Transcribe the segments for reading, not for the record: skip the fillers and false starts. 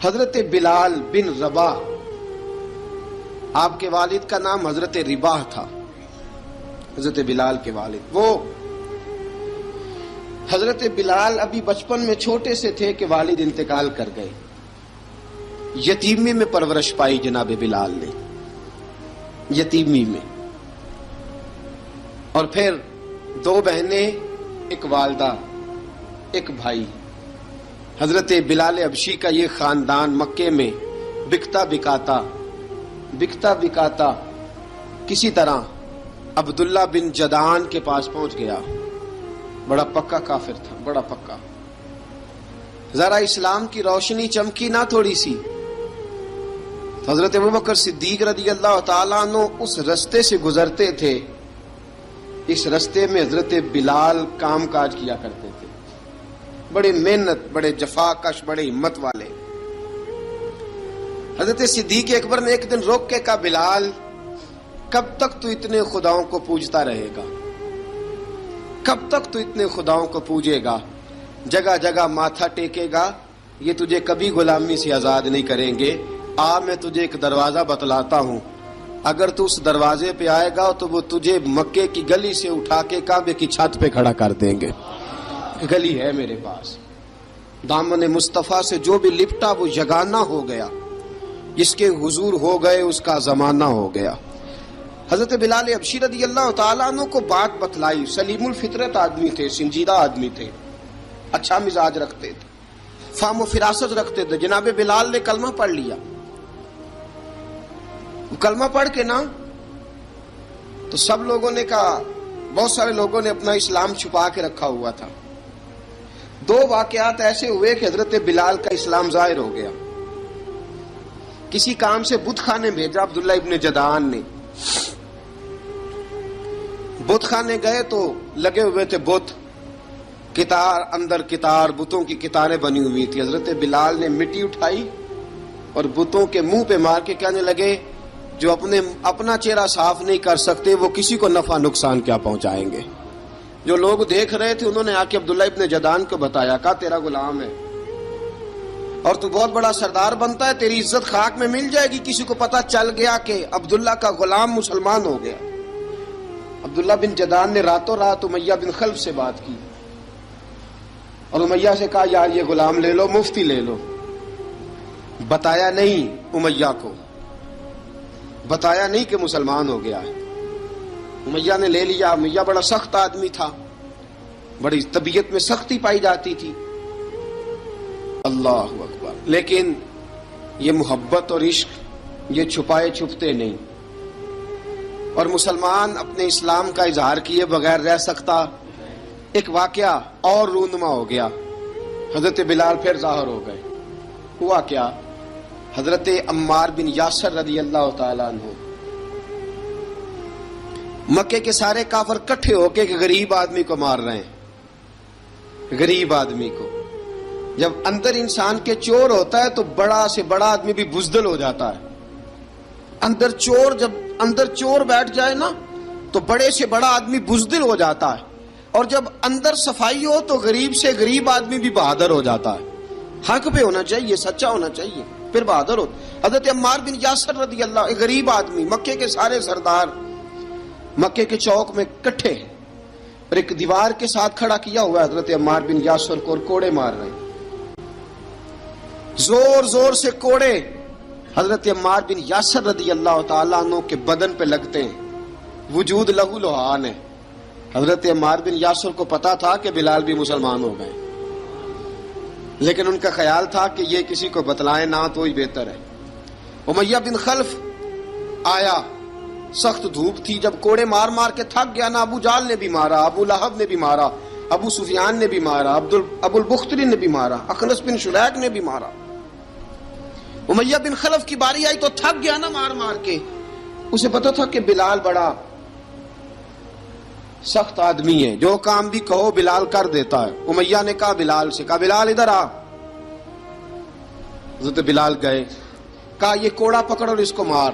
حضرت بلال بن رباح، آپ کے والد کا نام حضرت رباح تھا، حضرت بلال کے والد۔ وہ حضرت بلال ابھی بچپن میں چھوٹے سے تھے کہ والد انتقال کر گئے، یتیمی میں پرورش پائی جناب بلال نے، یتیمی میں، اور پھر دو بہنیں، ایک والدہ، ایک بھائی۔ حضرت بلال حبشی کا یہ خاندان مکے میں بکتا بکاتا کسی طرح عبداللہ بن جدعان کے پاس پہنچ گیا۔ بڑا پکا کافر تھا، بڑا پکا۔ ذرا اسلام کی روشنی چمکی نہ تھوڑی سی، حضرت ابوبکر صدیق رضی اللہ تعالیٰ عنہ اس رستے سے گزرتے تھے، اس رستے میں حضرت بلال کام کاج کیا کرتے تھے، بڑے محنت، بڑے جفاکش، بڑے ہمت والے۔ حضرت صدیق اکبر نے ایک دن روک کے کہا، بلال کب تک تو اتنے خداؤں کو پوجتا رہے گا؟ کب تک تو اتنے خداؤں کو پوجے گا، جگہ جگہ ماتھا ٹیکے گا؟ یہ تجھے کبھی غلامی سے آزاد نہیں کریں گے۔ میں تجھے ایک دروازہ بتلاتا ہوں، اگر تو اس دروازے پہ آئے گا تو وہ تجھے مکے کی گلی سے اٹھا کے کعبے کی چھت پہ کھڑا کر دیں گے۔ گلی ہے میرے پاس، دامن مصطفیٰ سے جو بھی لپٹا وہ یگانہ ہو گیا، جس کے حضور ہو گئے اس کا زمانہ ہو گیا۔ حضرت بلال حبشی رضی اللہ تعالیٰ عنہ کو بات بتلائی، سلیم الفطرت آدمی تھے، سنجیدہ آدمی تھے، اچھا مزاج رکھتے تھے، فہم و فراست رکھتے تھے۔ جناب بلال نے کلمہ پڑھ لیا، کلمہ پڑھ کے نا تو سب لوگوں نے کہا، بہت سارے لوگوں نے اپنا اسلام چھپا کے رکھا ہوا تھا۔ دو واقعات ایسے ہوئے کہ حضرت بلال کا اسلام ظاہر ہو گیا۔ کسی کام سے بت خانے بھیجا عبداللہ ابن جدعان نے، بت خانے گئے تو لگے ہوئے تھے بت، کتار اندر کتار، بتوں کی کتاریں بنی ہوئی تھی۔ حضرت بلال نے مٹی اٹھائی اور بتوں کے منہ پہ مار کے کہنے لگے، جو اپنا چہرہ صاف نہیں کر سکتے وہ کسی کو نفع نقصان کیا پہنچائیں گے۔ جو لوگ دیکھ رہے تھے انہوں نے آ کے عبداللہ ابن جدعان کو بتایا، کہا تیرا غلام ہے اور تو بہت بڑا سردار بنتا ہے، تیری عزت خاک میں مل جائے گی کسی کو پتہ چل گیا کہ عبداللہ کا غلام مسلمان ہو گیا۔ عبداللہ بن جدعان نے راتوں رات امیہ بن خلف سے بات کی اور امیہ سے کہا، یار یہ غلام لے لو، مفتی لے لو۔ بتایا نہیں امیہ کو، بتایا نہیں کہ مسلمان ہو گیا ہے۔ امیہ نے لے لیا۔ امیہ بڑا سخت آدمی تھا، بڑی طبیعت میں سختی پائی جاتی تھی، اللہ اکبر، لیکن یہ محبت اور عشق یہ چھپائے چھپتے نہیں، اور مسلمان اپنے اسلام کا اظہار کیے بغیر رہ سکتا۔ ایک واقعہ اور رونما ہو گیا، حضرت بلال پھر ظاہر ہو گئے۔ ہوا کیا؟ حضرت عمار بن یاسر رضی اللہ تعالیٰ عنہ، مکے کے سارے کافر کٹھے ہو کے ایک غریب آدمی کو مار رہے ہیں، غریب آدمی کو۔ جب اندر انسان کے چور ہوتا ہے تو بڑا سے بڑا آدمی بھی بزدل ہو جاتا ہے۔ جب اندر چور بیٹھ جائے نا تو بڑے سے بڑا آدمی بزدل ہو جاتا ہے، اور جب اندر صفائی ہو تو غریب سے غریب آدمی بھی بہادر ہو جاتا ہے۔ حق پہ ہونا چاہیے، سچا ہونا چاہیے، پھر بہادر ہو۔ حضرت عمار بن یاسر رضی اللہ، ایک غریب آدمی، مکے کے سارے سردار مکے کے چوک میں کٹھے ہیں اور ایک دیوار کے ساتھ کھڑا کیا ہوا ہے حضرت عمار بن یاسر کو، اور کوڑے مار رہے ہیں، زور زور سے کوڑے حضرت عمار بن یاسر رضی اللہ تعالیٰ عنہ کے بدن پہ لگتے ہیں، وجود لہو لہان ہے۔ حضرت عمار بن یاسر کو پتا تھا کہ بلال بھی مسلمان ہو گئے، لیکن ان کا خیال تھا کہ یہ کسی کو بتلائیں نہ تو ہی بہتر ہے۔ امیہ بن خلف آیا، سخت دھوپ تھی، جب کوڑے مار مار کے تھک گیا نا، ابو جال نے بھی مارا، ابو لہب نے بھی مارا، ابو سفیان نے بھی مارا، ابو البختری نے بھی مارا، اخنس بن شلیک نے بھی مارا۔ امیہ بن خلف کی باری آئی تو تھک گیا نا مار مار کے، اسے پتا تھا کہ بلال بڑا سخت آدمی ہے، جو کام بھی کہو بلال کر دیتا ہے۔ امیہ نے کہا بلال سے، کہا بلال ادھر آ۔ حضرت بلال گئے، کہا یہ کوڑا پکڑ اور اس کو مار۔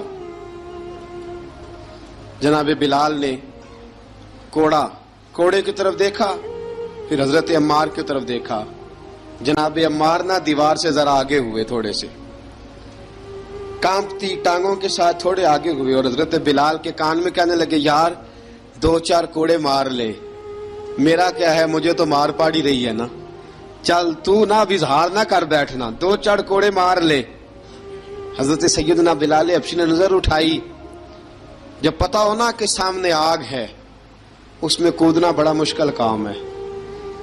جناب بلال نے کوڑے کی طرف دیکھا، پھر حضرت عمار کی طرف دیکھا، جناب عمار نہ دیوار سے ذرا آگے ہوئے، تھوڑے سے کانپتی ٹانگوں کے ساتھ تھوڑے آگے ہوئے، اور حضرت بلال کے کان میں کہنے لگے یار 2-4 کوڑے مار لے، میرا کیا ہے، مجھے تو مار پاڑی رہی ہے نا، چل تو نہ اب اظہار نہ کر بیٹھنا، 2-4 کوڑے مار لے۔ حضرت سیدنا بلال حبشی نے نظر اٹھائی، جب پتا ہونا کہ سامنے آگ ہے اس میں کودنا بڑا مشکل کام ہے،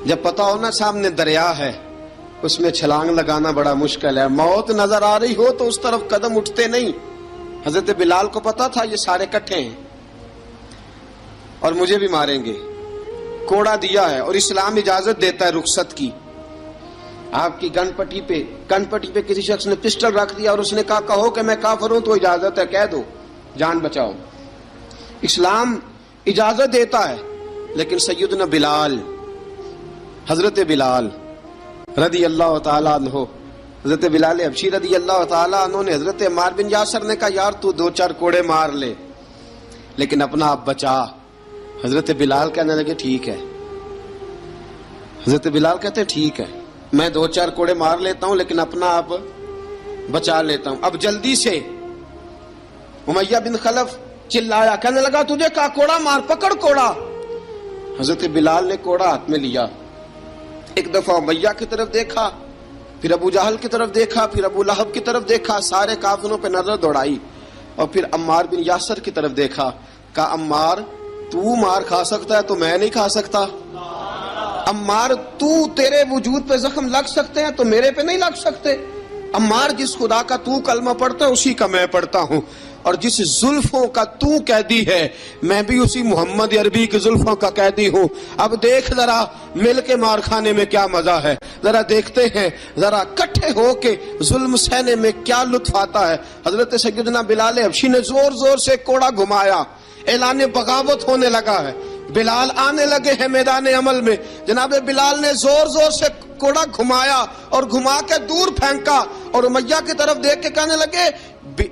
جب پتا ہونا سامنے دریا ہے اس میں چھلانگ لگانا بڑا مشکل ہے، موت نظر آ رہی ہو تو اس طرف قدم اٹھتے نہیں۔ حضرت بلال کو پتا تھا یہ سارے کٹھے ہیں اور مجھے بھی ماریں گے، کوڑا دیا ہے، اور اسلام اجازت دیتا ہے رخصت کی۔ آپ کی گن پٹی پہ کسی شخص نے پسٹل رکھ دیا اور اس نے کہا کہو کہ میں کافر ہوں تو اجازت ہے، کہہ دو، جان بچاؤ، اسلام اجازت دیتا ہے۔ لیکن سیدنا بلال، حضرت بلال رضی اللہ تعالیٰ عنہ، حضرت بلال حبشی رضی اللہ تعالیٰ عنہ نے حضرت عمار بن یاسر نے کہا یار تو 2-4 کوڑے مار لے لیکن اپنا آپ بچا۔ حضرت بلال کہنے لگے ٹھیک ہے، حضرت بلال کہتے ہیں ٹھیک ہے، میں 2-4 کوڑے مار لیتا ہوں لیکن اپنا آپ بچا لیتا ہوں۔ اب جلدی سے امیہ بن خلف چلایا، کہنے لگا تجھے کہا کوڑا مار، پکڑ کوڑا۔ حضرت بلال نے کوڑا ہاتھ میں لیا، ایک دفعہ امیہ کی طرف دیکھا، پھر ابو جہل کی طرف دیکھا، پھر ابو لہب کی طرف دیکھا، سارے کافروں پہ نظر دوڑائی، اور پھر عمار بن یاسر کی طرف دیکھا، کہا عمار تو مار کھا سکتا ہے تو میں نہیں کھا سکتا، عمار تیرے وجود پہ زخم لگ سکتے ہیں تو میرے پہ نہیں لگ سکتے، عمار جس خدا کا تو کلمہ پڑھتا ہے اسی کا میں پڑھتا ہوں، اور جس زلفوں کا تو قیدی ہے میں بھی اسی محمد عربی کی زلفوں کا قیدی ہوں۔ اب دیکھ ذرا مل کے مار کھانے میں کیا مزہ ہے، ذرا دیکھتے ہیں ذرا کٹھے ہو کے ظلم سہنے میں کیا لطف آتا ہے۔ حضرت سیدنا بلال حبشی نے زور زور سے کوڑا گھمایا، اعلان بغاوت ہونے لگا ہے، بلال آنے لگے ہیں میدان عمل میں، جناب بلال نے زور زور سے کوڑا گھمایا اور گھما کے دور پھینکا، اور امیہ کی طرف دیکھ کے کہنے لگے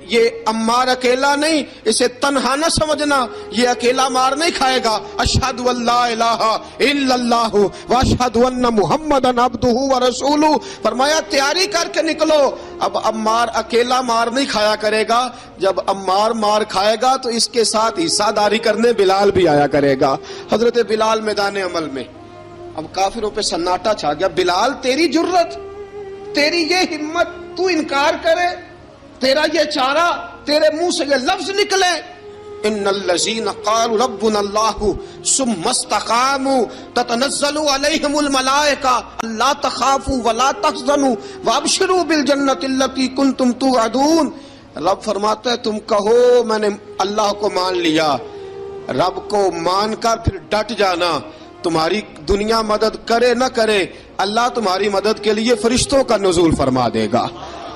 یہ عمار اکیلا نہیں، اسے تنہا نہ سمجھنا، یہ اکیلا مار نہیں کھائے گا، اشہد ان لا الہ الا اللہ واشہد ان محمدن عبدہ ورسولہ۔ فرمایا تیاری کر کے نکلو، اب عمار اکیلا مار نہیں کھایا کرے گا، جب عمار مار کھائے گا تو اس کے ساتھ حصہ داری کرنے بلال بھی آیا کرے گا۔ حضرت بلال میدان عمل میں، اب کافروں پہ سناٹا چھا گیا، بلال تیری جرت، تیری یہ ہمت، تو انکار کرے، تیرا یہ چارہ، تیرے منہ سے یہ لفظ نکلے، ان الذین قالوا ربنا اللہ ثم استقاموا تتنزل علیہم الملائکہ الا تخافوا ولا تحزنوا وابشروا بالجنۃ التی کنتم توعدون۔ رب فرماتا ہے تم کہو میں نے اللہ کو مان لیا، رب کو مان کر پھر ڈٹ جانا، تمہاری دنیا مدد کرے نہ کرے اللہ تمہاری مدد کے لیے فرشتوں کا نزول فرما دے گا،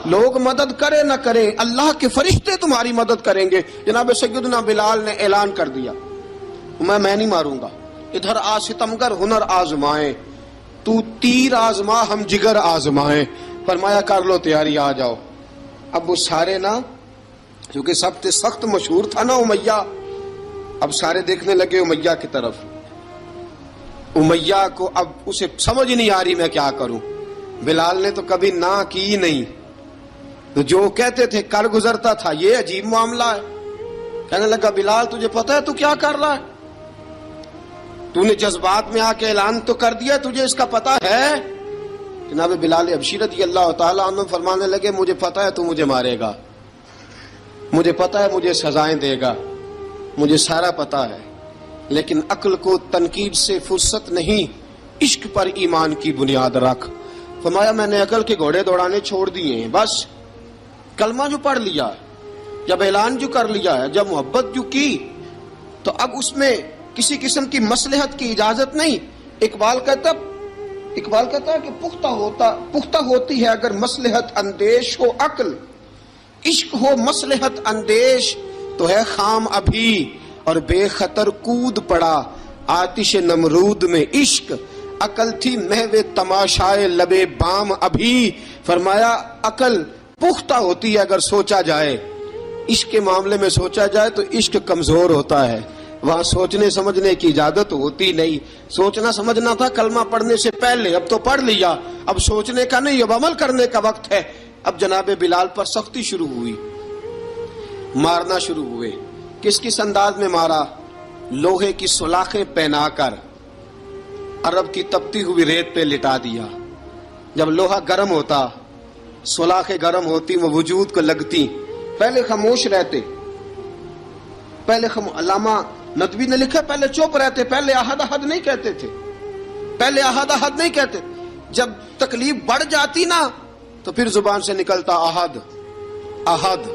لوگ مدد کرے نہ کرے اللہ کے فرشتے تمہاری مدد کریں گے۔ جناب سیدنا بلال نے اعلان کر دیا میں نہیں ماروں گا، ادھر آ ستمگر ہنر آزمائیں، تو تیر آزما ہم جگر آزمائیں۔ فرمایا کر لو تیاری، آ جاؤ۔ اب وہ سارے نا، کیونکہ سب سے سخت مشہور تھا نا امیہ، اب سارے دیکھنے لگے امیہ کی طرف، امیہ کو اب اسے سمجھ نہیں آ رہی میں کیا کروں۔ بلال نے تو کبھی نہ کی نہیں، تو جو کہتے تھے کر گزرتا تھا، یہ عجیب معاملہ ہے۔ کہنے لگا بلال تجھے پتا ہے تو کیا کر رہا ہے، تو نے جذبات میں آ کے اعلان تو کر دیا، تجھے اس کا پتا ہے؟ جناب بلال حبشی رضی اللہ تعالیٰ عنہ فرمانے لگے مجھے پتا ہے تو مجھے مارے گا، مجھے پتا ہے مجھے سزائیں دے گا، مجھے سارا پتا ہے، لیکن عقل کو تنقید سے فرصت نہیں، عشق پر ایمان کی بنیاد رکھ۔ فرمایا میں نے عقل کے گھوڑے دوڑانے چھوڑ دیے ہیں، بس کلمہ جو پڑھ لیا، جب اعلان جو کر لیا ہے، جب محبت جو کی، تو اب اس میں کسی قسم کی مصلحت کی اجازت نہیں۔ اقبال کہتا ہے کہ پختہ ہوتی ہے اگر مصلحت اندیش ہو عقل، عشق ہو مصلحت اندیش تو ہے خام ابھی، اور بے خطر کود پڑا آتش نمرود میں عشق، عقل تھی محو تماشائے لبے بام ابھی۔ فرمایا عقل پختہ ہوتی ہے اگر سوچا جائے، عشق کے معاملے میں سوچا جائے تو عشق کمزور ہوتا ہے، وہاں سوچنے سمجھنے کی اجازت ہوتی نہیں. سوچنا سمجھنا تھا کلمہ پڑھنے سے پہلے، اب تو پڑھ لیا، اب سوچنے کا نہیں، اب عمل کرنے کا وقت ہے. اب جناب بلال پر سختی شروع ہوئی، مارنا شروع ہوئے. کس کس انداز میں مارا؟ لوہے کی سلاخیں پہنا کر عرب کی تپتی ہوئی ریت پہ لٹا دیا. جب لوہا گرم ہوتا، سلاخیں گرم ہوتی، وہ وجود کو لگتی، پہلے خاموش رہتے. پہلے علامہ ندوی نے لکھا پہلے چپ رہتے، پہلے احد احد نہیں کہتے تھے، پہلے احد احد نہیں کہتے. جب تکلیف بڑھ جاتی نا تو پھر زبان سے نکلتا احد احد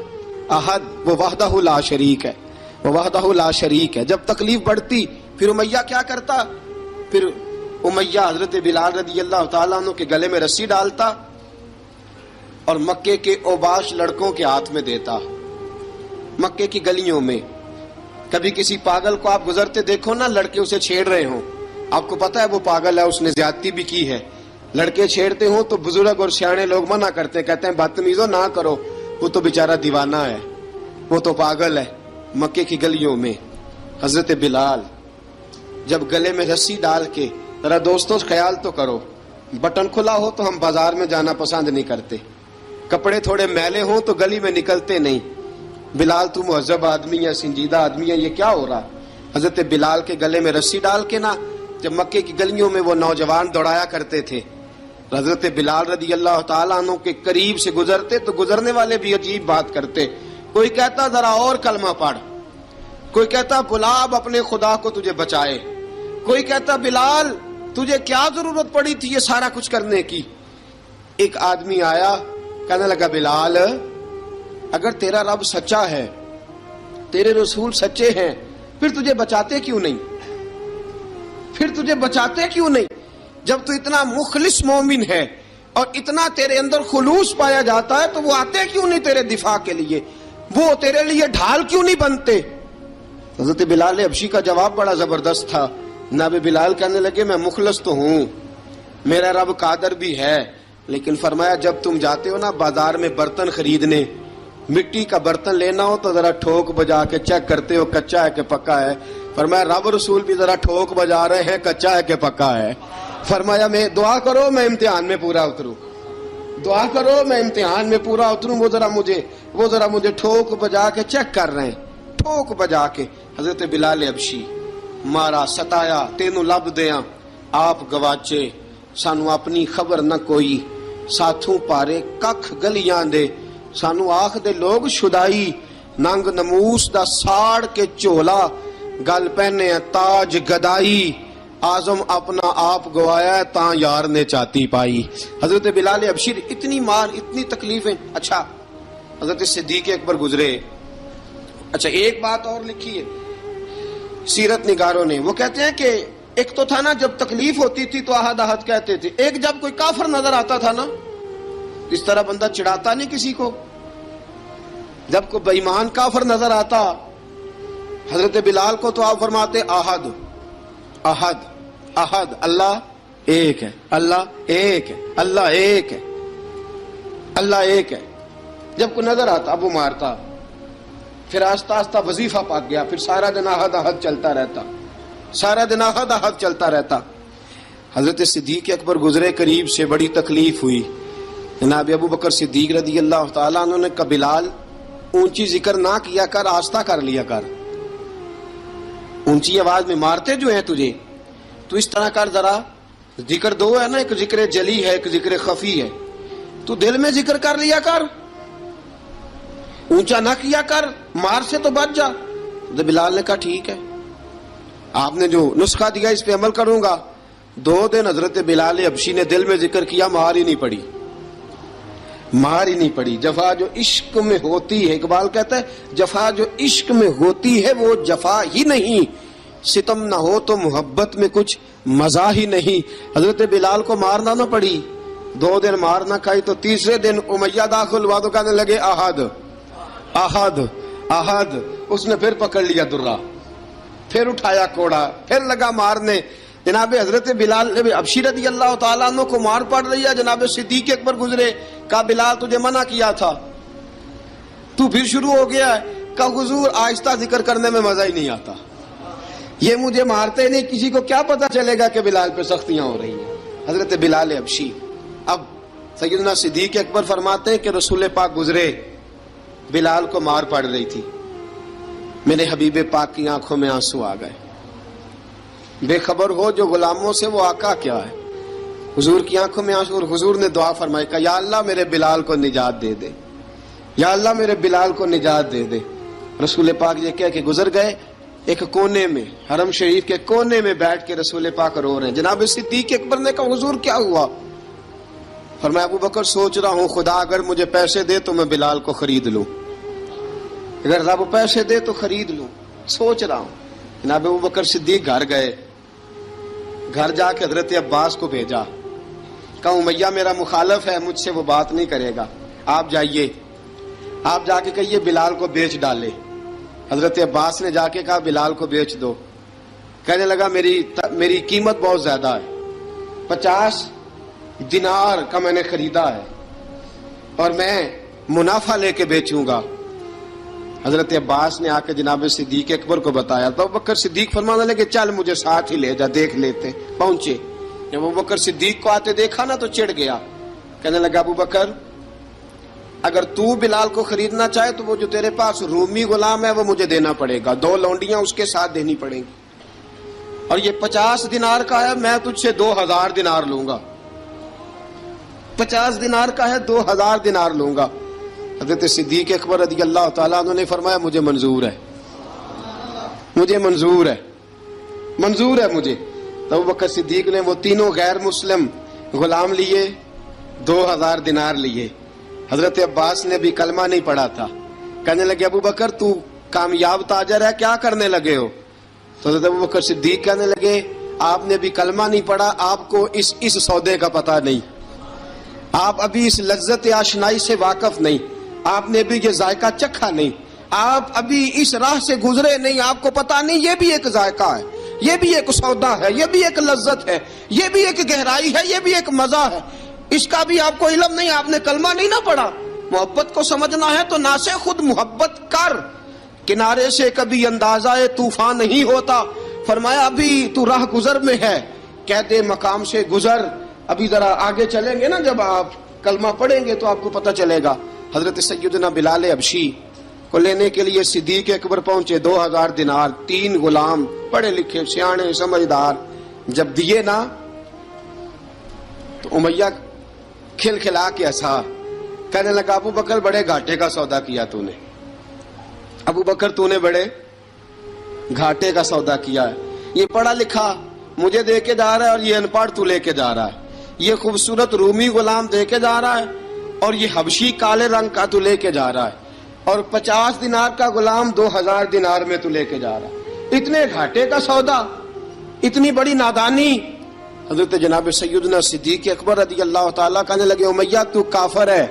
احد. وہ وحدہ لا شریک ہے، وہ وحدہ لا شریک ہے. جب تکلیف بڑھتی پھر امیہ کیا کرتا؟ پھر امیہ حضرت بلال رضی اللہ تعالیٰ عنہ کے گلے میں رسی ڈالتا اور مکے کے اوباش لڑکوں کے ہاتھ میں دیتا. مکے کی گلیوں میں کبھی کسی پاگل کو آپ گزرتے دیکھو نا، لڑکے اسے چھیڑ رہے ہوں، آپ کو پتا ہے وہ پاگل ہے، اس نے زیادتی بھی کی ہے. لڑکے چھیڑتے ہوں تو بزرگ اور سیانے لوگ منع کرتے، کہتے ہیں بدتمیزوں نہ کرو، وہ تو بیچارہ دیوانہ ہے، وہ تو پاگل ہے. مکے کی گلیوں میں حضرت بلال جب گلے میں رسی ڈال کے، ذرا دوستوں خیال تو کرو، بٹن کھلا ہو تو ہم بازار میں جانا پسند نہیں کرتے، کپڑے تھوڑے میلے ہوں تو گلی میں نکلتے نہیں. بلال تو مہذب آدمی ہے، سنجیدہ آدمی ہے، یہ کیا ہو رہا؟ حضرت بلال کے گلے میں رسی ڈال کے نا جب مکے کی گلیوں میں وہ نوجوان دوڑایا کرتے تھے، حضرت بلال رضی اللہ تعالیٰ عنہ کے قریب سے گزرتے تو گزرنے والے بھی عجیب بات کرتے. کوئی کہتا ذرا اور کلمہ پڑھ، کوئی کہتا بلا اب اپنے خدا کو تجھے بچائے، کوئی کہتا بلال تجھے کیا ضرورت پڑی تھی یہ سارا کچھ کرنے کی. ایک آدمی آیا کہنے لگا بلال اگر تیرا رب سچا ہے، تیرے رسول سچے ہیں، پھر تجھے بچاتے کیوں نہیں؟ پھر تجھے بچاتے کیوں نہیں؟ جب تو اتنا مخلص مومن ہے اور اتنا تیرے اندر خلوص پایا جاتا ہے تو وہ آتے کیوں نہیں تیرے دفاع کے لیے؟ وہ تیرے لیے ڈھال کیوں نہیں بنتے؟ حضرت بلال حبشی کا جواب بڑا زبردست تھا. جناب بلال کہنے لگے میں مخلص تو ہوں، میرا رب قادر بھی ہے، لیکن فرمایا جب تم جاتے ہو نا بازار میں برتن خریدنے، مٹی کا برتن لینا ہو تو ذرا ٹھوک بجا کے چیک کرتے ہو کچا ہے کہ پکا ہے. فرمایا رب رسول بھی ذرا ٹھوک بجا رہے ہیں کچا ہے کہ پکا ہے. فرمایا میں دعا کرو میں امتحان میں پورا اتروں، دعا کرو میں امتحان میں پورا اتروں. وہ ذرا مجھے ٹھوک بجا کے چیک کر رہے ہیں، ٹھوک بجا کے. حضرت بلال حبشی مارا ستایا تینوں لب دیاں آپ گواچے، سانو اپنی خبر نہ کوئی، ساتھوں پارے ککھ گلیاں دے، سانو آخ دے لوگ شدائی، ننگ نموس دا ساڑ کے چولا، گل پہنے تاج گدائی، آزم اپنا آپ گوایا تاں یار نے چاتی پائی. حضرت بلال حبشی اتنی مار، اتنی تکلیفیں. اچھا حضرت صدیق اکبر گزرے. اچھا ایک بات اور لکھی ہے سیرت نگاروں نے، وہ کہتے ہیں کہ ایک تو تھا نا جب تکلیف ہوتی تھی تو احد احد کہتے تھے، ایک جب کوئی کافر نظر آتا تھا نا اس طرح بندہ چڑھاتا نہیں کسی کو، جب کوئی بے ایمان کافر نظر آتا حضرت بلال کو تو آپ فرماتے احد احد احد، اللہ ایک ہے، اللہ ایک ہے، اللہ ایک ہے، اللہ ایک ہے. جب کوئی نظر آتا اب وہ مارتا، پھر آہستہ آہستہ وظیفہ پاک گیا، پھر سارا دن احد احد چلتا رہتا، سارا دن احد احد چلتا رہتا. حضرت صدیق اکبر گزرے قریب سے، بڑی تکلیف ہوئی. جناب ابو بکر صدیق رضی اللہ تعالیٰ عنہ نے کہا بلال اونچی ذکر نہ کیا کر، آہستہ کر لیا کر، اونچی آواز میں مارتے جو ہیں تجھے تو اس طرح کر، ذرا ذکر دو ہے نا، ایک ذکر جلی ہے ایک ذکر خفی ہے، تو دل میں ذکر کر لیا کر، اونچا نہ کیا کر، مار سے تو بچ جا. تو بلال نے کہا ٹھیک ہے، آپ نے جو نسخہ دیا اس پہ عمل کروں گا. 2 دن حضرت بلال حبشی نے دل میں ذکر کیا، مار ہی نہیں پڑی، مار ہی نہیں پڑی. جفا جو عشق میں ہوتی ہے، اقبال کہتا ہے جفا جو عشق میں ہوتی ہے وہ جفا ہی نہیں، ستم نہ ہو تو محبت میں کچھ مزہ ہی نہیں. حضرت بلال کو مارنا نہ پڑی، 2 دن مار نہ کھائی تو تیسرے دن امیہ داخل ہوا تو کہنے لگے احد احد احد. اس نے پھر پکڑ لیا درہ، پھر اٹھایا کوڑا، پھر لگا مارنے. جناب حضرت بلال حبشی رضی اللہ تعالیٰ عنہ کو مار پڑ رہی ہے. جناب صدیق اکبر گزرے، کہا بلال تجھے منع کیا تھا، تو پھر شروع ہو گیا ہے. کہا حضور آہستہ ذکر کرنے میں مزہ ہی نہیں آتا، یہ مجھے مارتے نہیں، کسی کو کیا پتا چلے گا کہ بلال پہ سختیاں ہو رہی ہیں. حضرت بلال حبشی. اب سیدنا صدیق اکبر فرماتے ہیں کہ رسول پاک گزرے، بلال کو مار پڑ رہی تھی، میرے حبیب پاک کی آنکھوں میں آنسو آ گئے. بے خبر ہو جو غلاموں سے وہ آقا کیا ہے. حضور کی آنکھوں میں آنسو، اور حضور نے دعا فرمائی کہ یا اللہ میرے بلال کو نجات دے دے، یا اللہ میرے بلال کو نجات دے دے. رسول پاک یہ کہہ کے گزر گئے. ایک کونے میں، حرم شریف کے کونے میں بیٹھ کے رسول پاک رو رہے ہیں. جناب صدیق اکبر نے کہا حضور کیا ہوا؟ فرمایا ابو بکر سوچ رہا ہوں خدا اگر مجھے پیسے دے تو میں بلال کو خرید لوں، اگر رب پیسے دے تو خرید لوں، سوچ رہا ہوں. جناب ابو بکر صدیق گھر گئے، گھر جا کے حضرت عباس کو بھیجا، کہا امیہ میرا مخالف ہے، مجھ سے وہ بات نہیں کرے گا، آپ جائیے، آپ جا کے کہیے بلال کو بیچ ڈالے. حضرت عباس نے جا کے کہا بلال کو بیچ دو. کہنے لگا میری قیمت بہت زیادہ ہے، 50 دینار کا میں نے خریدا ہے اور میں منافع لے کے بیچوں گا. حضرت عباس نے آ کے جناب صدیق اکبر کو بتایا تو ابوبکر صدیق فرمانے لگے چل مجھے ساتھ ہی لے جا، دیکھ لیتے. پہنچے، جب ابوبکر صدیق کو آتے دیکھا نا تو چڑ گیا. کہنے لگا ابوبکر اگر تو بلال کو خریدنا چاہے تو وہ جو تیرے پاس رومی غلام ہے وہ مجھے دینا پڑے گا، 2 لونڈیاں اس کے ساتھ دینی پڑیں گی، اور یہ 50 دینار کا ہے، میں تجھ سے 2000 دینار لوں گا. 50 دینار کا ہے، 2000 دینار لوں گا. حضرت صدیق اکبر رضی اللہ تعالیٰ عنہ نے فرمایا مجھے منظور ہے، مجھے منظور ہے، منظور ہے مجھے. تو ابوبکر صدیق نے وہ تینوں غیر مسلم غلام لیے، 2000 دینار لیے. حضرت عباس نے بھی کلمہ نہیں پڑھا تھا. کہنے لگے ابوبکر تو کامیاب تاجر ہے، کیا کرنے لگے ہو؟ تو حضرت ابوبکر صدیق کہنے لگے آپ نے بھی کلمہ نہیں پڑھا، آپ کو اس سودے کا پتہ نہیں، آپ ابھی اس لذت آشنائی سے واقف نہیں، آپ نے بھی یہ ذائقہ چکھا نہیں، آپ ابھی اس راہ سے گزرے نہیں، آپ کو پتہ نہیں یہ بھی ایک ذائقہ ہے، یہ بھی ایک سودا ہے، یہ بھی ایک لذت ہے، یہ بھی ایک گہرائی ہے، یہ بھی ایک مزہ ہے، اس کا بھی آپ کو علم نہیں، آپ نے کلمہ نہیں نہ پڑھا. محبت کو سمجھنا ہے تو نہ سے خود محبت کر، کنارے سے کبھی اندازہ طوفان نہیں ہوتا. فرمایا ابھی تو راہ گزر میں ہے، قید مقام سے گزر، ابھی ذرا آگے چلیں گے نا، جب آپ کلمہ پڑھیں گے تو آپ کو پتہ چلے گا. حضرت سیدنا بلال حبشی کو لینے کے لیے صدیق اکبر پہنچے، 2000 دینار، 3 غلام پڑھے لکھے سیانے سمجھدار. جب دیے نا تو امیہ کھل کھلا کے ہنسا. کہنے لگا ابو بکر بڑے گھاٹے کا سودا کیا تو نے، ابو بکر تو نے بڑے گھاٹے کا سودا کیا ہے. یہ پڑھا لکھا مجھے دے کے جا رہا ہے اور یہ ان پڑھ تو لے کے جا رہا ہے، یہ خوبصورت رومی غلام دے کے جا رہا ہے اور یہ حبشی کالے رنگ کا تو لے کے جا رہا ہے، اور 50 دینار کا غلام 2000 دینار میں تو لے کے جا رہا ہے. اتنے گھاٹے کا سودا، اتنی بڑی نادانی. حضرت جناب سیدنا صدیق اکبر رضی اللہ تعالیٰ کہنے لگے امیہ تو کافر ہے،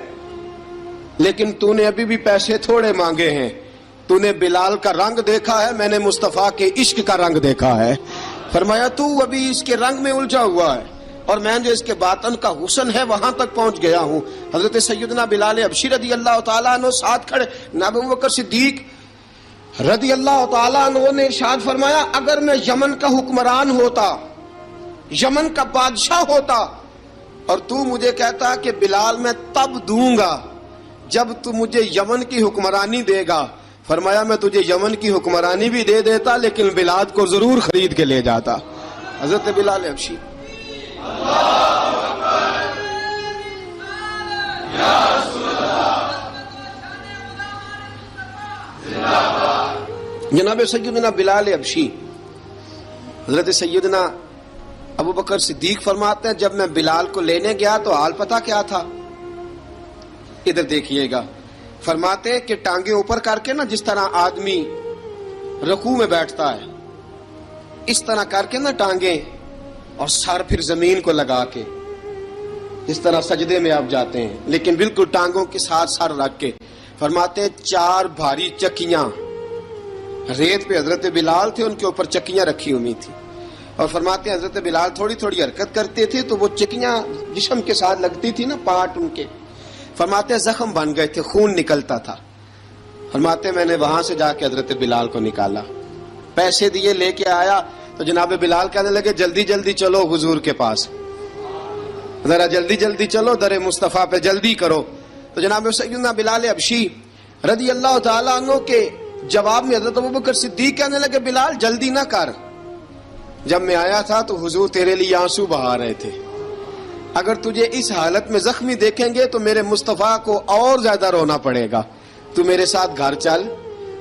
لیکن تو نے ابھی بھی پیسے تھوڑے مانگے ہیں، تو نے بلال کا رنگ دیکھا ہے، میں نے مصطفیٰ کے عشق کا رنگ دیکھا ہے. فرمایا تو ابھی اس کے رنگ میں الجھا ہوا ہے اور میں جو اس کے باطن کا حسن ہے وہاں تک پہنچ گیا ہوں. حضرت سیدنا بلال حبشی رضی اللہ تعالیٰ عنہ ساتھ کھڑے. جناب ابوبکر صدیق رضی اللہ تعالیٰ عنہ نے ارشاد فرمایا اگر میں یمن کا حکمران ہوتا، یمن کا بادشاہ ہوتا، اور تو مجھے کہتا کہ بلال میں تب دوں گا جب تو مجھے یمن کی حکمرانی دے گا، فرمایا میں تجھے یمن کی حکمرانی بھی دے دیتا لیکن بلال کو ضرور خرید کے لے جاتا. حضرت بلال حبشی. جناب سیدنا بلال حبشی، حضرت سیدنا ابو بکر صدیق فرماتے ہیں جب میں بلال کو لینے گیا تو حال پتہ کیا تھا؟ ادھر دیکھیے گا. فرماتے ہیں کہ ٹانگیں اوپر کر کے نا جس طرح آدمی رکوع میں بیٹھتا ہے اس طرح کر کے نا ٹانگیں، اور سر پھر زمین کو لگا کے جس طرح سجدے میں آپ جاتے ہیں، لیکن بالکل ٹانگوں کے ساتھ سر رکھ کے. فرماتے ہیں 4 بھاری چکیاں ریت پہ حضرت بلال تھے، ان کے اوپر چکیاں رکھی ہوئی تھی، اور فرماتے ہیں حضرت بلال تھوڑی تھوڑی حرکت کرتے تھے تو وہ چکیاں جسم کے ساتھ لگتی تھی نا، پارٹ ان کے. فرماتے ہیں زخم بن گئے تھے، خون نکلتا تھا. فرماتے ہیں میں نے وہاں سے جا کے حضرت بلال کو نکالا. پیسے دیے لے کے آیا تو جناب بلال کہنے لگے جلدی جلدی چلو حضور کے پاس، ذرا جلدی جلدی چلو در مصطفیٰ پہ جلدی کرو. تو جناب سیدنا بلال حبشی رضی اللہ تعالیٰ عنہ کے جواب میں حضرت ابوبکر صدیق کہنے لگے بلال جلدی نہ کر، جب میں آیا تھا تو حضور تیرے لیے آنسو بہا رہے تھے، اگر تجھے اس حالت میں زخمی دیکھیں گے تو میرے مصطفیٰ کو اور زیادہ رونا پڑے گا، تو میرے ساتھ گھر چل،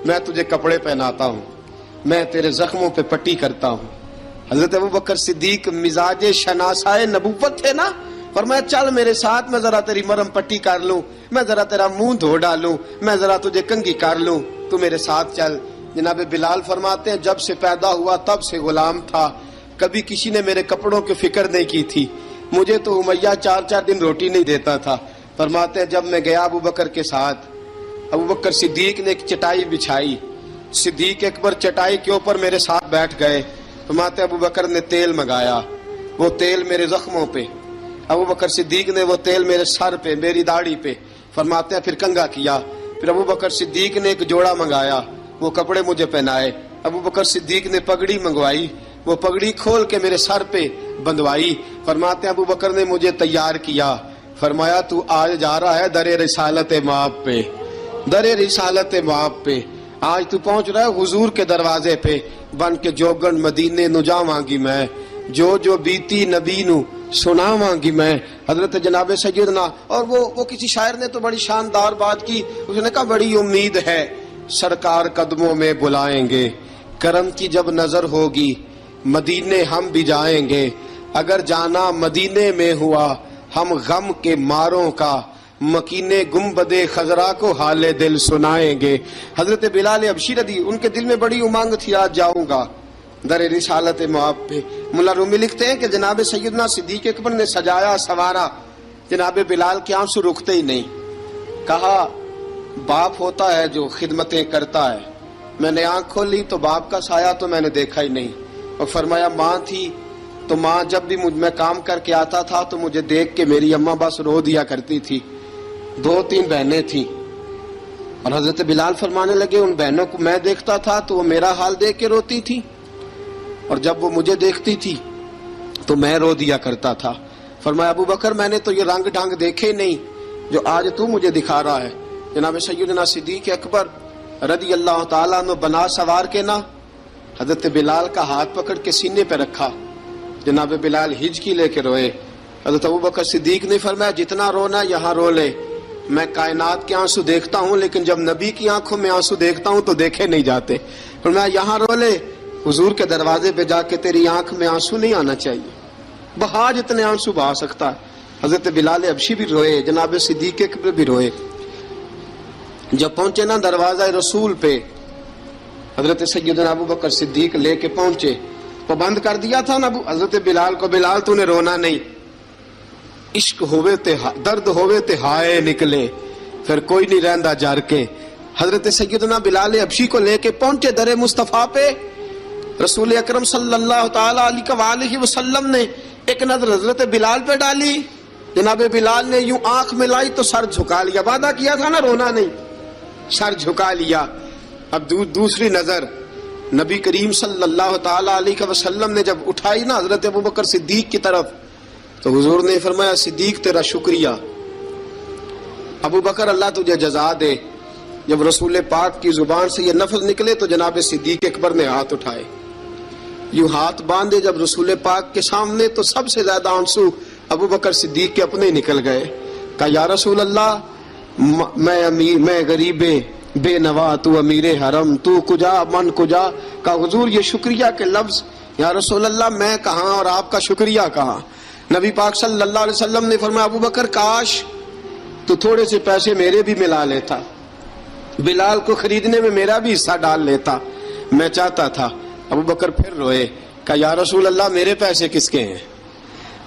میں تجھے کپڑے پہناتا ہوں، میں تیرے زخموں پہ پٹی کرتا ہوں. حضرت ابوبکر صدیق مزاج شناسائے نبوت تھے نا، فرمایا چل میرے ساتھ، میں ذرا تیری مرم پٹی کر لوں، میں ذرا تیرا منہ دھو ڈالوں، میں ذرا تجھے کنگھی کر لوں، تو میرے ساتھ چل. جناب بلال فرماتے ہیں جب سے پیدا ہوا تب سے غلام تھا، کبھی کسی نے میرے کپڑوں کی فکر نہیں کی تھی، مجھے تو امیہ 4 دن روٹی نہیں دیتا تھا. فرماتے ہیں جب میں گیا ابو بکر کے ساتھ، ابو بکر صدیق نے ایک چٹائی بچھائی، صدیق اکبر چٹائی کے اوپر میرے ساتھ بیٹھ گئے. فرماتے ہیں ابو بکر نے تیل منگایا، وہ تیل میرے زخموں پہ، ابو بکر صدیق نے وہ تیل میرے سر پہ، میری داڑھی پہ. فرماتے ہیں پھر کنگھا کیا، پھر ابو بکر صدیق نے ایک جوڑا منگایا، وہ کپڑے مجھے پہنائے. ابو بکر صدیق نے پگڑی منگوائی، وہ پگڑی کھول کے میرے سر پہ بندھوائی. فرماتے ہیں ابو بکر نے مجھے تیار کیا، فرمایا تو آج جا رہا ہے در رسالت مآب پہ، در رسالت مآب پہ، آج تو پہنچ رہا ہے حضور کے دروازے پہ، بن کے جوگن مدینے نو جاواں گی میں، جو بیتی نبی نو سناواں گی میں. حضرت جناب سیدنا، اور وہ کسی شاعر نے تو بڑی شاندار بات کی، اس نے کہا بڑی امید ہے سرکار قدموں میں بلائیں گے، کرم کی جب نظر ہوگی مدینے ہم بھی جائیں گے، اگر جانا مدینے میں ہوا ہم غم کے ماروں کا، مکینے گنبد خضرا کو حال دل سنائیں گے. حضرت بلال حبشی رضی ان کے دل میں بڑی امنگ تھی آج جاؤں گا در رسالت مآب پہ. ملا رومی لکھتے ہیں کہ جناب سیدنا صدیق اکبر نے سجایا سوارا، جناب بلال کے آنسو رکتے ہی نہیں. کہا باپ ہوتا ہے جو خدمتیں کرتا ہے، میں نے آنکھ کھولی تو باپ کا سایہ تو میں نے دیکھا ہی نہیں. اور فرمایا ماں تھی تو ماں جب بھی میں کام کر کے آتا تھا تو مجھے دیکھ کے میری اماں بس رو دیا کرتی تھی. 2-3 بہنیں تھیں، اور حضرت بلال فرمانے لگے ان بہنوں کو میں دیکھتا تھا تو وہ میرا حال دیکھ کے روتی تھی، اور جب وہ مجھے دیکھتی تھی تو میں رو دیا کرتا تھا. فرمایا ابو بکر میں نے تو یہ رنگ ڈھنگ دیکھے نہیں جو آج تو مجھے دکھا رہا ہے. جناب سیدنا صدیق اکبر رضی اللہ تعالیٰ عنہ بنا سوار کے نا حضرت بلال کا ہاتھ پکڑ کے سینے پہ رکھا، جناب بلال ہجکی لے کے روئے. حضرت ابو بکر صدیق نے فرمایا جتنا رونا یہاں رو لے، میں کائنات کے آنسو دیکھتا ہوں لیکن جب نبی کی آنکھوں میں آنسو دیکھتا ہوں تو دیکھے نہیں جاتے. فرمایا یہاں رو لے، حضور کے دروازے پہ جا کے تیری آنکھ میں آنسو نہیں آنا چاہیے، بہا جتنے آنسو بہا سکتا ہے. حضرت بلال حبشی بھی روئے، جناب صدیق اکبر بھی روئے. جب پہنچے نا دروازہ رسول پہ، حضرت سیدنا ابو بکر صدیق لے کے پہنچے، پابند کر دیا تھا نا حضرت بلال کو، بلال تو نے رونا نہیں، عشق ہوئے تے درد ہوئے تے ہائے نکلے، پھر کوئی نہیں رہندا جار کے. حضرت سیدنا بلال حبشی کو لے کے پہنچے در مصطفیٰ پہ. رسول اکرم صلی اللہ تعالیٰ علیہ وسلم نے ایک نظر حضرت بلال پہ ڈالی، جناب بلال نے یوں آنکھ ملائی تو سر جھکا لیا، وعدہ کیا تھا نا رونا نہیں، سر جھکا لیا. اب دوسری نظر نبی کریم صلی اللہ تعالیٰ علیہ وسلم نے جب اٹھائی نا حضرت ابو بکر صدیق کی طرف تو حضور نے فرمایا صدیق تیرا شکریہ، ابو بکر اللہ تجھے جزا دے. جب رسول پاک کی زبان سے یہ لفظ نکلے تو جناب صدیق اکبر نے ہاتھ اٹھائے، یوں ہاتھ باندھے جب رسول پاک کے سامنے تو سب سے زیادہ آنسو ابو بکر صدیق کے اپنے نکل گئے. کہا یا رسول اللہ میں غریب بے نوا، تو امیر حرم، تو کجا من کجا. کہا حضور یہ شکریہ کے لفظ، یا رسول اللہ میں کہاں اور آپ کا شکریہ کہاں. نبی پاک صلی اللہ علیہ وسلم نے فرمایا ابو بکر کاش تو تھوڑے سے پیسے میرے بھی ملا لیتا، بلال کو خریدنے میں میرا بھی حصہ ڈال لیتا، میں چاہتا تھا. ابو بکر پھر روئے. کہا یا رسول اللہ میرے پیسے کس کے ہیں؟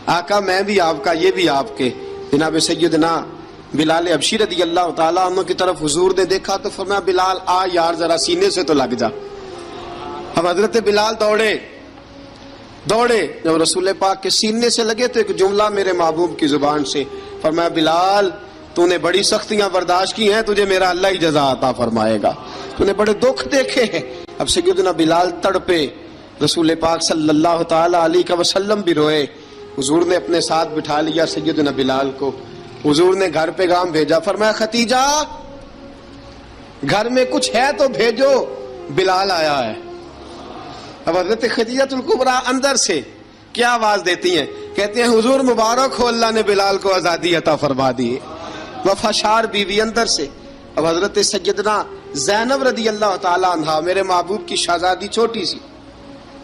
آقا میں بھی آپ کا، یہ بھی آپ کے. جناب سیدنا بلال حبشی رضی اللہ تعالیٰ عنہ کی طرف حضور نے دیکھا تو فرمایا بلال آ یار ذرا سینے سے تو لگ جا. اب حضرت بلال دوڑے جب رسول پاک کے سینے سے لگے تو ایک جملہ میرے محبوب کی زبان سے، فرمایا بلال تو نے بڑی سختیاں برداشت کی ہیں، تجھے میرا اللہ ہی جزا عطا فرمائے گا. تو نے بڑے دکھ دیکھے ہیں. اب سیدنا بلال تڑپے, رسول پاک صلی اللہ تعالی علیہ وسلم بھی روئے. حضور نے اپنے ساتھ بٹھا لیا سیدنا بلال کو. حضور نے گھر پیغام بھیجا, فرمایا ختیجہ گھر میں کچھ ہے تو بھیجو, بلال آیا ہے. اب حضرت خدیجہ الکبریٰ اندر سے کیا آواز دیتی ہیں, کہتے ہیں حضور مبارک ہو, اللہ نے بلال کو آزادی عطا فرما دی. وفاشار بیوی اندر سے. اب حضرت سیدنا زینب رضی اللہ تعالی عنہا, میرے محبوب کی شہزادی, چھوٹی سی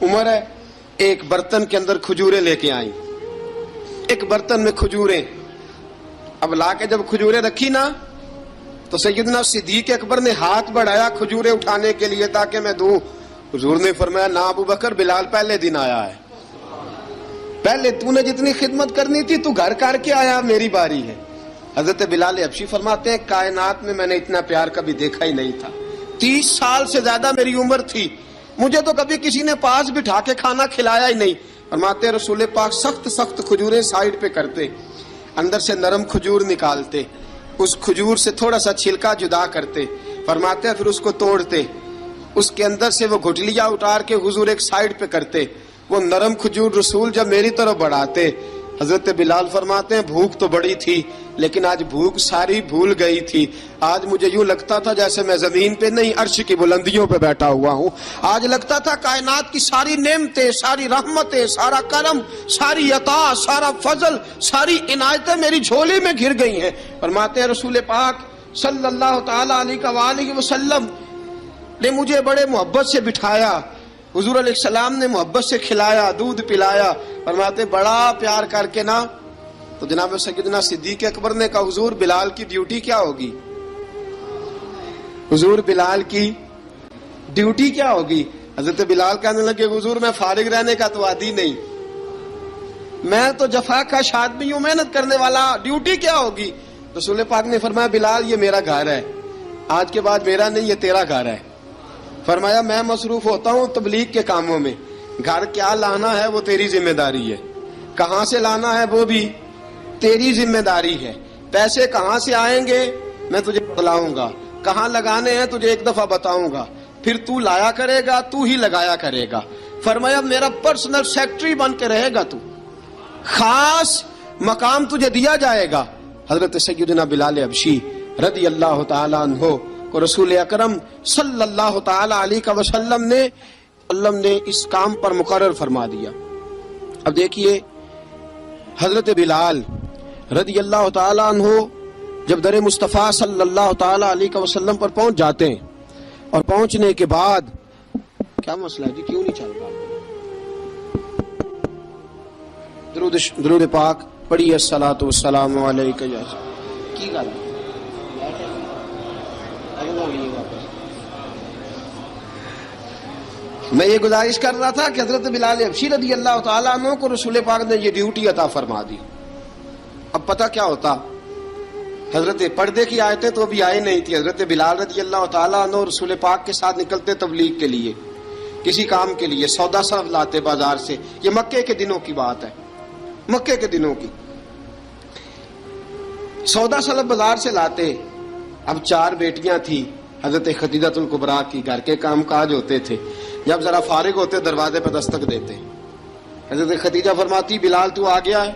عمر ہے, ایک برتن کے اندر کھجوریں لے کے آئیں. ایک برتن میں کھجوریں, اب لا کے جب کھجوریں رکھی نا تو سیدنا صدیق اکبر نے ہاتھ بڑھایا کھجوریں اٹھانے کے لیے تاکہ میں دوں. حضور نے فرمایا نا ابو بکر, بلال پہلے دن آیا ہے, پہلے تو نے جتنی خدمت کرنی تھی تو گھر کر کے آیا, میری باری ہے. حضرت بلال حبشی فرماتے ہیں کائنات میں نے اتنا پیار کبھی دیکھا ہی نہیں تھا. 30 سال سے زیادہ میری عمر تھی, مجھے تو کبھی کسی نے پاس بٹھا کے کھانا کھلایا ہی نہیں. فرماتے ہیں رسول پاک سخت سخت کھجوریں سائیڈ پہ کرتے, اندر سے نرم کھجور نکالتے, اس کھجور سے تھوڑا سا چھلکا جدا کرتے. فرماتے ہیں پھر اس کو توڑتے, اس کے اندر سے وہ گھٹلیاں اتار کے حضور ایک سائیڈ پہ کرتے. وہ نرم کھجور رسول جب میری طرف بڑھاتے, حضرت بلال فرماتے ہیں بھوک تو بڑی تھی لیکن آج بھوک ساری بھول گئی تھی. آج مجھے یوں لگتا تھا جیسے میں زمین پہ نہیں عرش کی بلندیوں پہ بیٹھا ہوا ہوں. آج لگتا تھا کائنات کی ساری نعمتیں, ساری رحمتیں, سارا کرم, ساری عطا, سارا فضل, ساری عنایتیں میری جھولی میں گر گئی ہیں. فرماتے ہیں رسول پاک صلی اللہ تعالی علیہ وسلم نے مجھے بڑے محبت سے بٹھایا, حضور علیہ السلام نے محبت سے کھلایا, دودھ پلایا. فرماتے بڑا پیار کر کے نا تو جناب سیدنا صدیق اکبر نے کہا حضور بلال کی ڈیوٹی کیا ہوگی, حضور بلال کی ڈیوٹی کیا ہوگی. حضرت بلال کہنے لگے حضور میں فارغ رہنے کا تو عادی نہیں, میں تو جفا کش آدمی ہوں, محنت کرنے والا, ڈیوٹی کیا ہوگی. رسول پاک نے فرمایا بلال یہ میرا گھر ہے, آج کے بعد میرا نہیں یہ تیرا گھر ہے. فرمایا میں مصروف ہوتا ہوں تبلیغ کے کاموں میں, گھر کیا لانا ہے وہ تیری ذمہ داری ہے, کہاں سے لانا ہے وہ بھی تیری ذمہ داری ہے, پیسے کہاں سے آئیں گے میں تجھے بتلاؤں گا, کہاں لگانے ہیں تجھے ایک دفعہ بتاؤں گا, پھر تو لایا کرے گا, تو ہی لگایا کرے گا. فرمایا میرا پرسنل سیکٹری بن کے رہے گا, تو خاص مقام تجھے دیا جائے گا. حضرت سیدنا بلال حبشی رضی اللہ تعالی عنہ کو رسول اکرم صلی اللہ تعالی علیہ وسلم نے اس کام پر مقرر فرما دیا. اب دیکھیے حضرت بلال رضی اللہ تعالی عنہ جب در مصطفیٰ صلی اللہ تعالی علیہ وسلم پر پہنچ جاتے ہیں, اور پہنچنے کے بعد کیا مسئلہ ہے جی, کیوں نہیں چل رہا؟ درود پاک پڑھیے الصلاۃ والسلام علیکہ. کی گل میں یہ گزارش کر رہا تھا کہ حضرت بلال حبشی رضی اللہ تعالیٰ عنہ کو رسول پاک نے یہ ڈیوٹی عطا فرما دی. اب پتہ کیا ہوتا, حضرت پردے کی آیتیں تو ابھی آئے نہیں تھی. حضرت بلال رضی اللہ تعالیٰ عنہ رسول پاک کے ساتھ نکلتے تبلیغ کے لیے, کسی کام کے لیے, سودا صرف لاتے بازار سے. یہ مکے کے دنوں کی بات ہے, مکے کے دنوں کی. سودا صرف بازار سے لاتے. اب 4 بیٹیاں تھی حضرت خدیجہ الکبریٰ کی, گھر کے کام کاج ہوتے تھے. جب ذرا فارغ ہوتے دروازے پہ دستک دیتے. حضرت خدیجہ فرماتی بلال تو آ گیا ہے.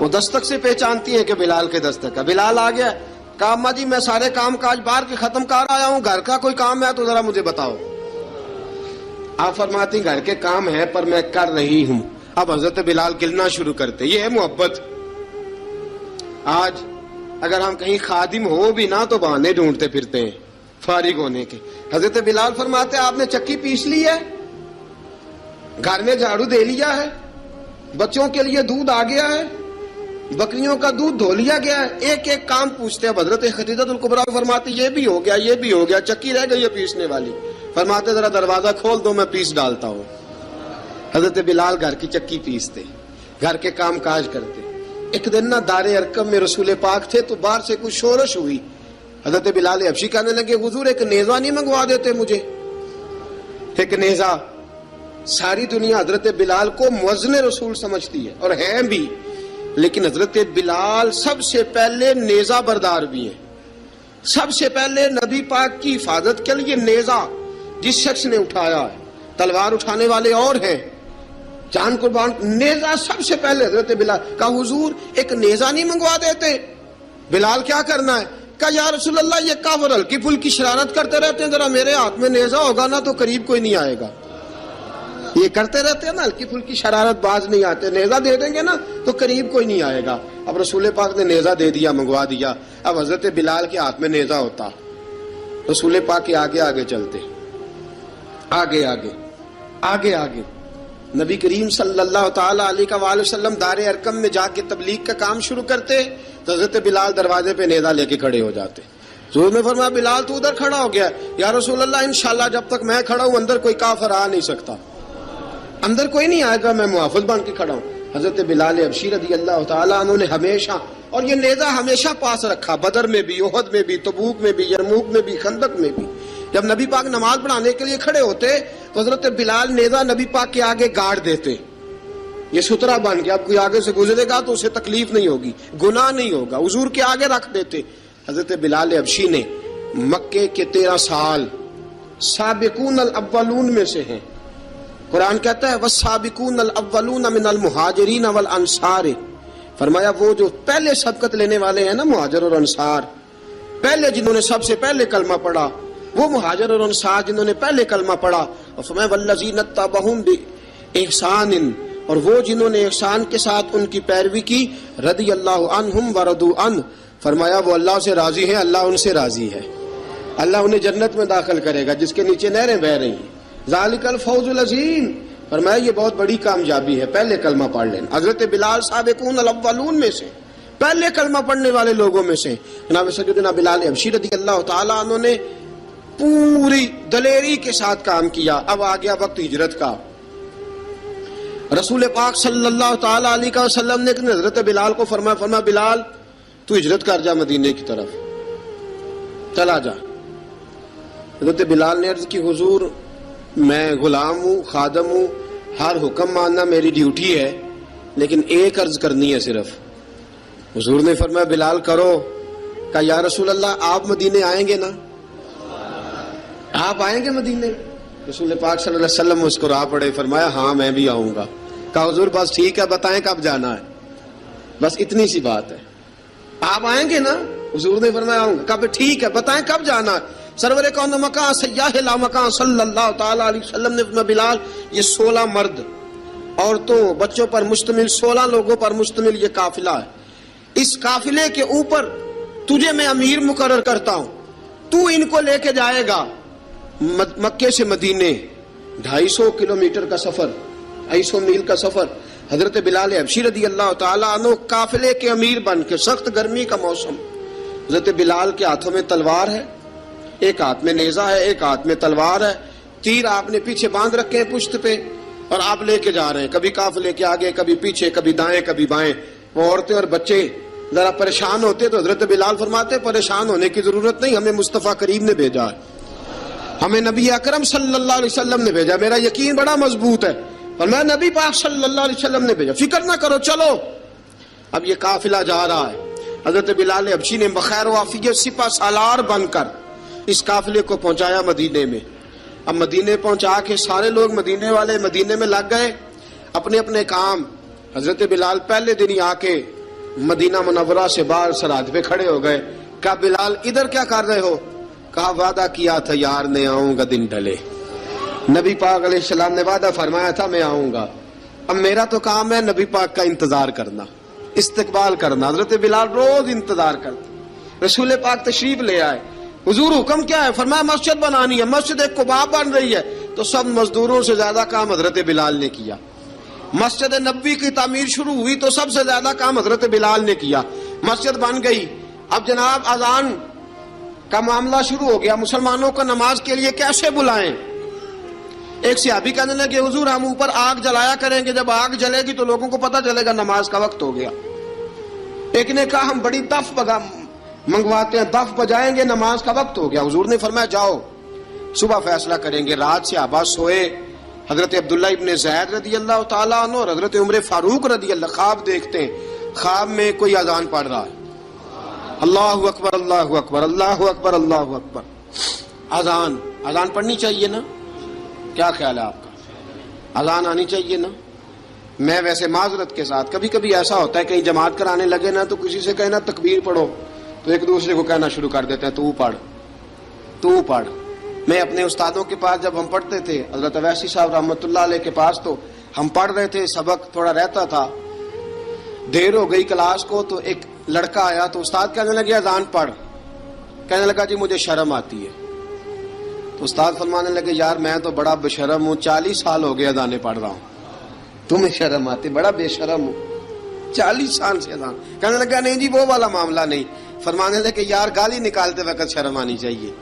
وہ دستک سے پہچانتی ہے کہ بلال کے دستک ہے. بلال آ گیا. کہا اماں جی میں سارے کام کاج باہر کے ختم کر آیا ہوں, گھر کا کوئی کام ہے تو ذرا مجھے بتاؤ. آپ فرماتی گھر کے کام ہے پر میں کر رہی ہوں. اب حضرت بلال گلنا شروع کرتے. یہ ہے محبت. آج اگر ہم کہیں خادم ہو بھی نہ تو بہانے ڈھونڈتے پھرتے ہیں فارغ ہونے کے. حضرت بلال فرماتے آپ نے چکی پیس لی ہے, گھر میں جھاڑو دے لیا ہے, بچوں کے لیے دودھ آ گیا ہے, بکریوں کا دودھ دھو لیا گیا ہے, ایک ایک کام پوچھتے. اب حضرت خدیجہ الکبریٰ فرماتے یہ بھی ہو گیا, یہ بھی ہو گیا, چکی رہ گئی ہے پیسنے والی. فرماتے ذرا دروازہ کھول دو میں پیس ڈالتا ہوں. حضرت بلال گھر کی چکی پیستے, گھر کے کام کاج کرتے. ایک دن نہ دار ارقم میں رسول پاک تھے تو باہر سے کچھ شورش ہوئی. حضرت بلال حبشی کہنے لگے حضور ایک نیزہ نہیں منگوا دیتے مجھے. ایک نیزہ. ساری دنیا حضرت بلال کو مؤذن رسول سمجھتی ہے اور ہیں بھی, لیکن حضرت بلال سب سے پہلے نیزہ بردار بھی ہیں. سب سے پہلے نبی پاک کی حفاظت کے لیے نیزہ جس شخص نے اٹھایا ہے، تلوار اٹھانے والے اور ہیں، جان قربان، نیزہ سب سے پہلے حضرت بلال کا، حضور ایک نیزہ نہیں منگوا دیتے؟ بلال کیا کرنا ہے؟ کہا یا رسول اللہ یہ کافر ہلکی پھلکی شرارت کرتے رہتے ہیں، ذرا میرے ہاتھ میں نیزہ ہوگا نا تو قریب کوئی نہیں آئے گا۔ یہ کرتے رہتے ہیں نا ہلکی پھلکی شرارت، باز نہیں آتے، نیزہ دے دیں گے نا تو قریب کوئی نہیں آئے گا۔ اب رسول پاک نے نیزہ دے دیا، منگوا دیا۔ اب حضرت بلال کے ہاتھ میں نیزہ ہوتا، رسول پاک کے آگے آگے چلتے، آگے آگے آگے آگے نبی کریم صلی اللہ تعالی علیہ وآلہ وسلم دار ارقم میں جا کے تبلیغ کا کام شروع کرتے تو حضرت بلال دروازے پہ نیزہ لے کے کھڑے ہو جاتے۔ حضور نے فرمایا بلال تو ادھر کھڑا ہو گیا، یا رسول اللہ انشاءاللہ جب تک میں کھڑا ہوں اندر کوئی کافر آ نہیں سکتا، اندر کوئی نہیں آئے گا، میں محافظ بن کے کھڑا ہوں۔ حضرت بلال حبشی رضی اللہ تعالیٰ عنہ نے ہمیشہ، اور یہ نیزہ ہمیشہ پاس رکھا، بدر میں بھی، احد میں بھی، تبوک میں بھی، یرموک میں بھی، خندق میں بھی۔ جب نبی پاک نماز پڑھانے کے لیے کھڑے ہوتے تو حضرت بلال نیزہ نبی پاک کے آگے گاڑ دیتے، یہ سترا بن گیا، اب کوئی آگے سے گزرے گا تو اسے تکلیف نہیں ہوگی، گناہ نہیں ہوگا، حضور کے آگے رکھ دیتے۔ حضرت بلال حبشی نے مکے کے 13 سال سابقون الاولون میں سے ہیں۔ قرآن کہتا ہے والسابقون الاولون من المہاجرین والانصار، فرمایا وہ جو پہلے سبقت لینے والے ہیں نا مہاجر اور انصار، پہلے جنہوں نے سب سے پہلے کلمہ پڑھا، وہ مہاجر اور انصار جنہوں نے پہلے کلمہ پڑھا، اور فرمایا والذین اتبعوہم بإحسان، اور وہ جنہوں نے احسان کے ساتھ ان کی پیروی کی، رضی اللہ عنہم ورضوا عنہ، فرمایا وہ اللہ سے راضی ہیں، اللہ ان سے راضی ہے، اللہ انہیں جنت میں داخل کرے گا جس کے نیچے نہریں بہ رہی ہیں۔ ذالک الفوز العظیم، فرمایا یہ بہت بڑی کامیابی ہے، پہلے کلمہ پڑھ لینا۔ حضرت بلال سابقون الاولون میں سے، پہلے کلمہ پڑھنے والے لوگوں میں سے۔ جناب سیدنا بلال حبشی رضی اللہ تعالیٰ عنہ نے پوری دلیری کے ساتھ کام کیا۔ اب آ گیا وقت ہجرت کا۔ رسول پاک صلی اللہ تعالیٰ علیہ وسلم نے حضرت بلال کو فرمایا بلال تو ہجرت کر جا مدینے کی طرف، چلا جا۔ حضرت بلال نے عرض کی حضور میں غلام ہوں، خادم ہوں، ہر حکم ماننا میری ڈیوٹی ہے، لیکن ایک عرض کرنی ہے صرف۔ حضور نے فرمایا بلال کرو۔ کہا یا رسول اللہ آپ مدینے آئیں گے نا؟ آپ آئیں گے مدینے؟ رسول پاک صلی اللہ علیہ وسلم مسکرا پڑے، فرمایا ہاں میں بھی آؤں گا۔ کہا حضور بس ٹھیک ہے، بتائیں کب جانا ہے، بس اتنی سی بات ہے، آپ آئیں گے نا؟ حضور نے فرمایا آؤں گا۔ کہا ٹھیک ہے، بتائیں کب جانا ہے۔ سرور کون مکان سیاح لا مکان صلی اللہ تعالیٰ علیہ وسلم نے فرمایا بلال یہ 16 مرد عورتوں بچوں پر مشتمل، 16 لوگوں پر مشتمل یہ قافلہ ہے، اس قافلے کے اوپر تجھے میں امیر مقرر کرتا ہوں، تو ان کو لے کے جائے گا مکے سے مدینے، 250 کلومیٹر کا سفر، 250 میل کا سفر۔ حضرت بلال حبشی رضی اللہ تعالیٰ عنہ قافلے کے امیر بن کے، سخت گرمی کا موسم، حضرت بلال کے ہاتھوں میں تلوار ہے، ایک ہاتھ میں نیزہ ہے، ایک ہاتھ میں تلوار ہے، تیر آپ نے پیچھے باندھ رکھے ہیں پشت پہ، اور آپ لے کے جا رہے ہیں، کبھی قافلے کے آگے، کبھی پیچھے، کبھی دائیں کبھی بائیں۔ وہ عورتیں اور بچے ذرا پریشان ہوتے تو حضرت بلال فرماتے پریشان ہونے کی ضرورت نہیں، ہمیں مصطفیٰ کریم نے بھیجا ہے، ہمیں نبی اکرم صلی اللہ علیہ وسلم نے بھیجا، میرا یقین بڑا مضبوط ہے، اور میں نبی پاک صلی اللہ علیہ وسلم نے بھیجا، فکر نہ کرو چلو۔ اب یہ قافلہ جا رہا ہے، حضرت بلال حبشی نے بخیر و عافیت سپہ سالار بن کر اس قافلے کو پہنچایا مدینے میں۔ اب مدینے پہنچا کے سارے لوگ مدینے والے مدینے میں لگ گئے اپنے اپنے کام۔ حضرت بلال پہلے دن ہی آ کے مدینہ منورہ سے باہر سرحد پہ کھڑے ہو گئے۔ کہا بلال ادھر کیا کر رہے ہو؟ کہا وعدہ کیا تھا یار نے آؤں گا دن ڈھلے، نبی پاک علیہ السلام نے وعدہ فرمایا تھا میں آؤں گا، اب میرا تو کام ہے نبی پاک کا انتظار کرنا، استقبال کرنا۔ حضرت بلال روز انتظار کرتے، رسول پاک تشریف لے آئے، حضور حکم کیا ہے؟ فرمایا مسجد بنانی ہے، مسجد قباء بن رہی ہے، تو سب مزدوروں سے زیادہ کام حضرت بلال نے کیا۔ مسجد نبوی کی تعمیر شروع ہوئی تو سب سے زیادہ کام حضرت بلال نے کیا، مسجد بن گئی۔ اب جناب اذان کا معاملہ شروع ہو گیا، مسلمانوں کو نماز کے لیے کیسے بلائیں؟ ایک صحابی کہنے لگے حضور ہم اوپر آگ جلایا کریں گے، جب آگ جلے گی تو لوگوں کو پتہ چلے گا نماز کا وقت ہو گیا۔ ایک نے کہا ہم بڑی دف منگواتے ہیں، دف بجائیں گے، نماز کا وقت ہو گیا۔ حضور نے فرمایا جاؤ صبح فیصلہ کریں گے۔ رات سے صحابہ سوئے، حضرت عبداللہ ابن زید رضی اللہ تعالیٰ عنہ اور حضرت عمر فاروق رضی اللہ خواب دیکھتے ہیں، خواب میں کوئی اذان پڑھ رہا ہے، اللہ اکبر اللہ اکبر اللہ اکبر اللہ اکبر. اذان پڑھنی چاہیے نا؟ کیا خیال ہے آپ کا؟ اذان آنی چاہیے نا؟ میں ویسے معذرت کے ساتھ کبھی کبھی ایسا ہوتا ہے کہیں جماعت کرانے لگے نا تو کسی سے کہنا تکبیر پڑھو تو ایک دوسرے کو کہنا شروع کر دیتے ہیں تو پڑھ. میں اپنے استادوں کے پاس جب ہم پڑھتے تھے حضرت اویسی صاحب رحمۃ اللہ علیہ کے پاس تو ہم پڑھ رہے تھے, سبق تھوڑا رہتا تھا, دیر ہو گئی کلاس کو تو ایک لڑکا آیا تو استاد کہنے لگے اذان پڑھ. کہنے لگا جی مجھے شرم آتی ہے. تو استاد فرمانے لگے یار میں تو بڑا بے شرم ہوں, 40 سال ہو گئے اذانیں پڑھ رہا ہوں, تمہیں شرم آتی؟ بڑا بے شرم ہوں 40 سال سے اذان. کہنے لگا نہیں جی وہ والا معاملہ نہیں. فرمانے لگے یار گالی نکالتے وقت شرم آنی چاہیے,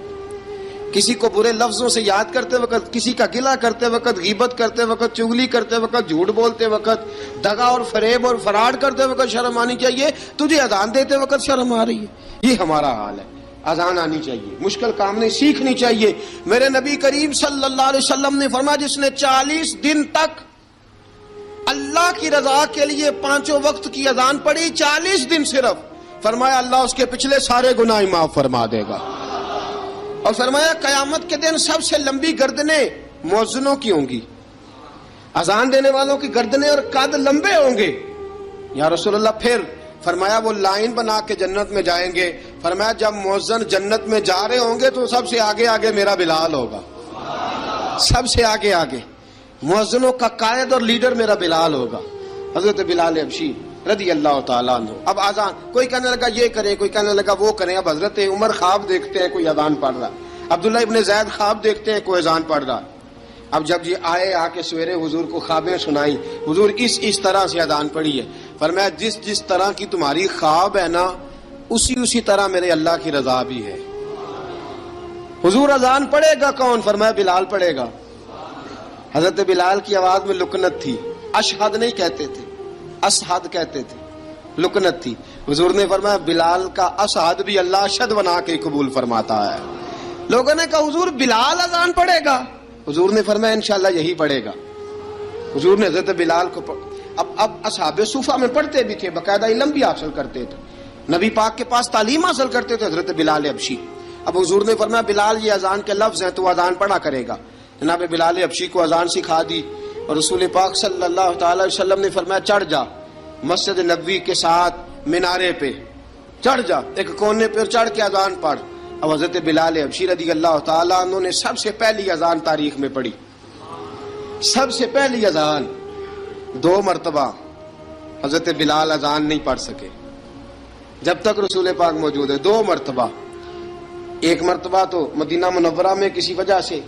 کسی کو برے لفظوں سے یاد کرتے وقت, کسی کا گلہ کرتے وقت, غیبت کرتے وقت, چغلی کرتے وقت, جھوٹ بولتے وقت, دغا اور فریب اور فراڈ کرتے وقت شرم آنی چاہیے. تجھے اذان دیتے وقت شرم آ رہی ہے. یہ ہمارا حال ہے. اذان آنی چاہیے, مشکل کام نہیں, سیکھنی چاہیے. میرے نبی کریم صلی اللہ علیہ وسلم نے فرمایا جس نے 40 دن تک اللہ کی رضا کے لیے 5 وقت کی اذان پڑھی, 40 دن صرف, فرمایا اللہ اس کے پچھلے سارے گناہ معاف فرما دے گا. اور فرمایا قیامت کے دن سب سے لمبی گردنیں مؤذنوں کی ہوں گی, اذان دینے والوں کی گردنیں اور قد لمبے ہوں گے. یا رسول اللہ پھر؟ فرمایا وہ لائن بنا کے جنت میں جائیں گے. فرمایا جب مؤذن جنت میں جا رہے ہوں گے تو سب سے آگے آگے میرا بلال ہوگا, سب سے آگے آگے مؤذنوں کا قائد اور لیڈر میرا بلال ہوگا, حضرت بلال حبشی رضی اللہ تعالیٰ عنہ. اب اذان کوئی کہنے لگا یہ کریں, کوئی کہنے لگا وہ کریں. اب حضرت عمر خواب دیکھتے ہیں کوئی اذان پڑھ رہا, عبداللہ ابن زید خواب دیکھتے ہیں کوئی اذان پڑھ رہا. اب جب یہ آئے آ کے سویرے حضور کو خوابیں سنائی, حضور اس طرح سے اذان پڑھی ہے. فرمایا جس طرح کی تمہاری خواب ہے نا اسی طرح میرے اللہ کی رضا بھی ہے. حضور اذان پڑھے گا کون؟ فرمایا بلال پڑھے گا. حضرت بلال کی آواز میں لکنت تھی, اشہد نہیں کہتے تھے, اسحد کہتے تھے, لکنت تھی. حضور نے فرمایا بلال کا اسحد بھی اللہ اشہد بنا کے قبول فرماتا ہے. لوگوں نے کہا حضور بلال اذان پڑھے گا؟ حضور نے فرمایا انشاءاللہ یہی پڑھے گا. حضور نے حضرت بلال کو اب اصحاب صوفہ میں پڑھتے بھی تھے, باقاعدہ علم بھی حاصل کرتے تھے, نبی پاک کے پاس تعلیم حاصل کرتے تھے حضرت بلال حبشی. اب حضور نے فرمایا بلال یہ اذان کے لفظ ہیں تو اذان پڑھا کرے گا. جناب بلال حبشی کو اذان سکھا دی اور رسول پاک صلی اللہ تعالی وسلم نے فرمایا چڑھ جا مسجد نبوی کے ساتھ مینارے پہ, چڑھ جا ایک کونے پہ چڑھ کے اذان پڑھ. اب حضرت بلال حبشی رضی اللہ تعالیٰ عنہ نے سب سے پہلی اذان تاریخ میں پڑھی, سب سے پہلی اذان. 2 مرتبہ حضرت بلال اذان نہیں پڑھ سکے جب تک رسول پاک موجود ہے. 2 مرتبہ, ایک مرتبہ تو مدینہ منورہ میں کسی وجہ سے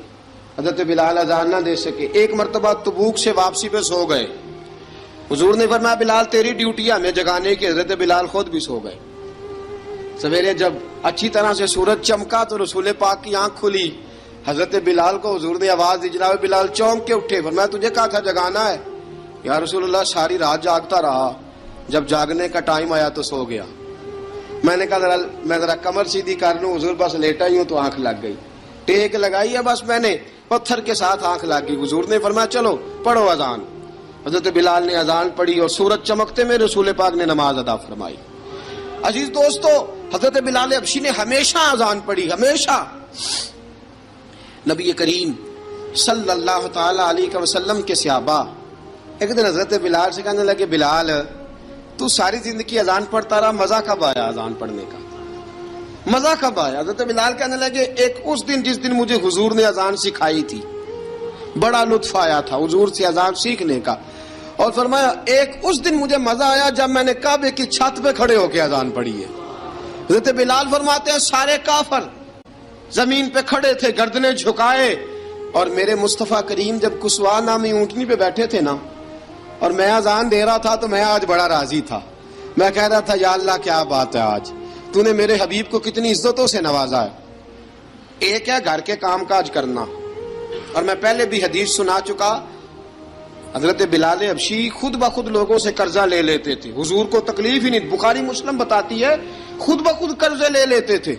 حضرت بلال اذان نہ دے سکے, ایک مرتبہ تبوک سے واپسی پہ سو گئے. حضور نے فرمایا بلال تیری ڈیوٹی ہے ہمیں جگانے کی. حضرت بلال خود بھی سو گئے. سویرے جب اچھی طرح سے سورج چمکا تو رسول پاک کی آنکھ کھلی. حضرت بلال کو حضور نے آواز دی, جناب بلال چونک کے اٹھے. فرمایا تجھے کہا تھا جگانا ہے. یا رسول اللہ ساری رات جاگتا رہا, جب جاگنے کا ٹائم آیا تو سو گیا. میں نے کہا میں ذرا کمر سیدھی کر لوں. حضور بس لیٹا ہی ہوں تو آنکھ لگ گئی, ٹیک لگائی ہے بس میں نے, پتھر کے ساتھ آنکھ لگ گئی. حضور نے فرمایا چلو پڑھو اذان. حضرت بلال نے اذان پڑھی اور سورج چمکتے میں رسول پاک نے نماز ادا فرمائی. عزیز دوستو حضرت بلال حبشی نے ہمیشہ اذان پڑھی, ہمیشہ. نبی کریم صلی اللہ تعالی علیہ وسلم کے صحابہ ایک دن حضرت بلال سے کہنے لگے بلال تو ساری زندگی اذان پڑھتا رہا, مزہ کب آیا اذان پڑھنے کا, مزہ کب آیا؟ حضرت بلال کہنے لگے ایک اس دن جس دن مجھے حضور نے اذان سکھائی تھی, بڑا لطف آیا تھا حضور سے اذان سیکھنے کا. اور فرمایا ایک اس دن مجھے مزہ آیا جب میں نے کعبے کی چھت پہ کھڑے ہو کے اذان پڑھی ہے. حضرت بلال فرماتے ہیں سارے کافر زمین پہ کھڑے تھے گردنیں جھکائے, اور میرے مصطفیٰ کریم جب کسوا نامی اونٹنی پہ بیٹھے تھے نا اور میں اذان دے رہا تھا تو میں آج بڑا راضی تھا. میں کہہ رہا تھا یا اللہ کیا بات ہے, آج تو نے میرے حبیب کو کتنی عزتوں سے نوازا ہے. ایک ہے گھر کے کام کاج کرنا, اور میں پہلے بھی حدیث سنا چکا, حضرت بلال حبشی خود بخود لوگوں سے قرضہ لے لیتے تھے, حضور کو تکلیف ہی نہیں. بخاری مسلم بتاتی ہے خود بخود قرضے لے لیتے تھے,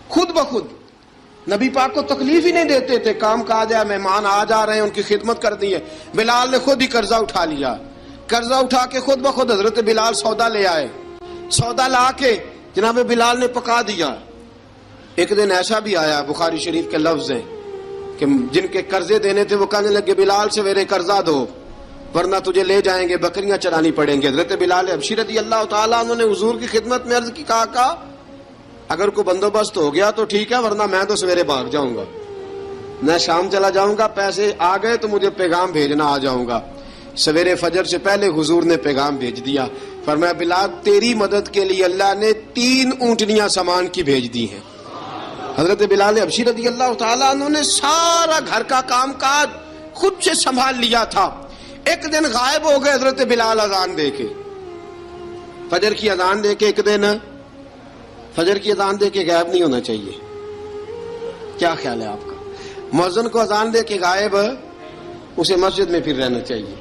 خود بخود. نبی پاک کو تکلیف ہی نہیں دیتے تھے, کام کاج ہے, مہمان آ جا رہے ہیں ان کی خدمت کر دی ہے. بلال نے خود ہی قرضہ اٹھا لیا, قرضہ اٹھا کے خود بخود حضرت بلال سودا لے آئے. سودا لا کے جناب بلال نے پکا دیا. ایک دن ایسا بھی آیا، بخاری شریف کے لفظ ہیں کہ جن کے قرضے دینے تھے وہ کہنے لگے بلال سویرے قرضہ دو ورنہ تجھے لے جائیں گے، بکریاں چرانی پڑیں گے. حضرت بلال حبشی رضی اللہ تعالیٰ عنہ نے حضور کی خدمت میں عرض کی، کہا اگر کوئی بندوبست ہو گیا تو ٹھیک ہے، ورنہ میں تو سویرے بھاگ جاؤں گا، میں شام چلا جاؤں گا، پیسے آ گئے تو مجھے پیغام بھیجنا، آ جاؤں گا. سویرے فجر سے پہلے حضور نے پیغام بھیج دیا. فرمایا بلال تیری مدد کے لیے اللہ نے 3 اونٹنیاں سامان کی بھیج دی ہیں. حضرت بلال حبشی رضی اللہ تعالیٰ عنہ نے سارا گھر کا کام کاج خود سے سنبھال لیا تھا. ایک دن غائب ہو گئے حضرت بلال اذان دے کے، فجر کی اذان دے کے. ایک دن فجر کی اذان دے کے غائب نہیں ہونا چاہیے، کیا خیال ہے آپ کا؟ مؤذن کو اذان دے کے غائب اسے مسجد میں پھر رہنا چاہیے.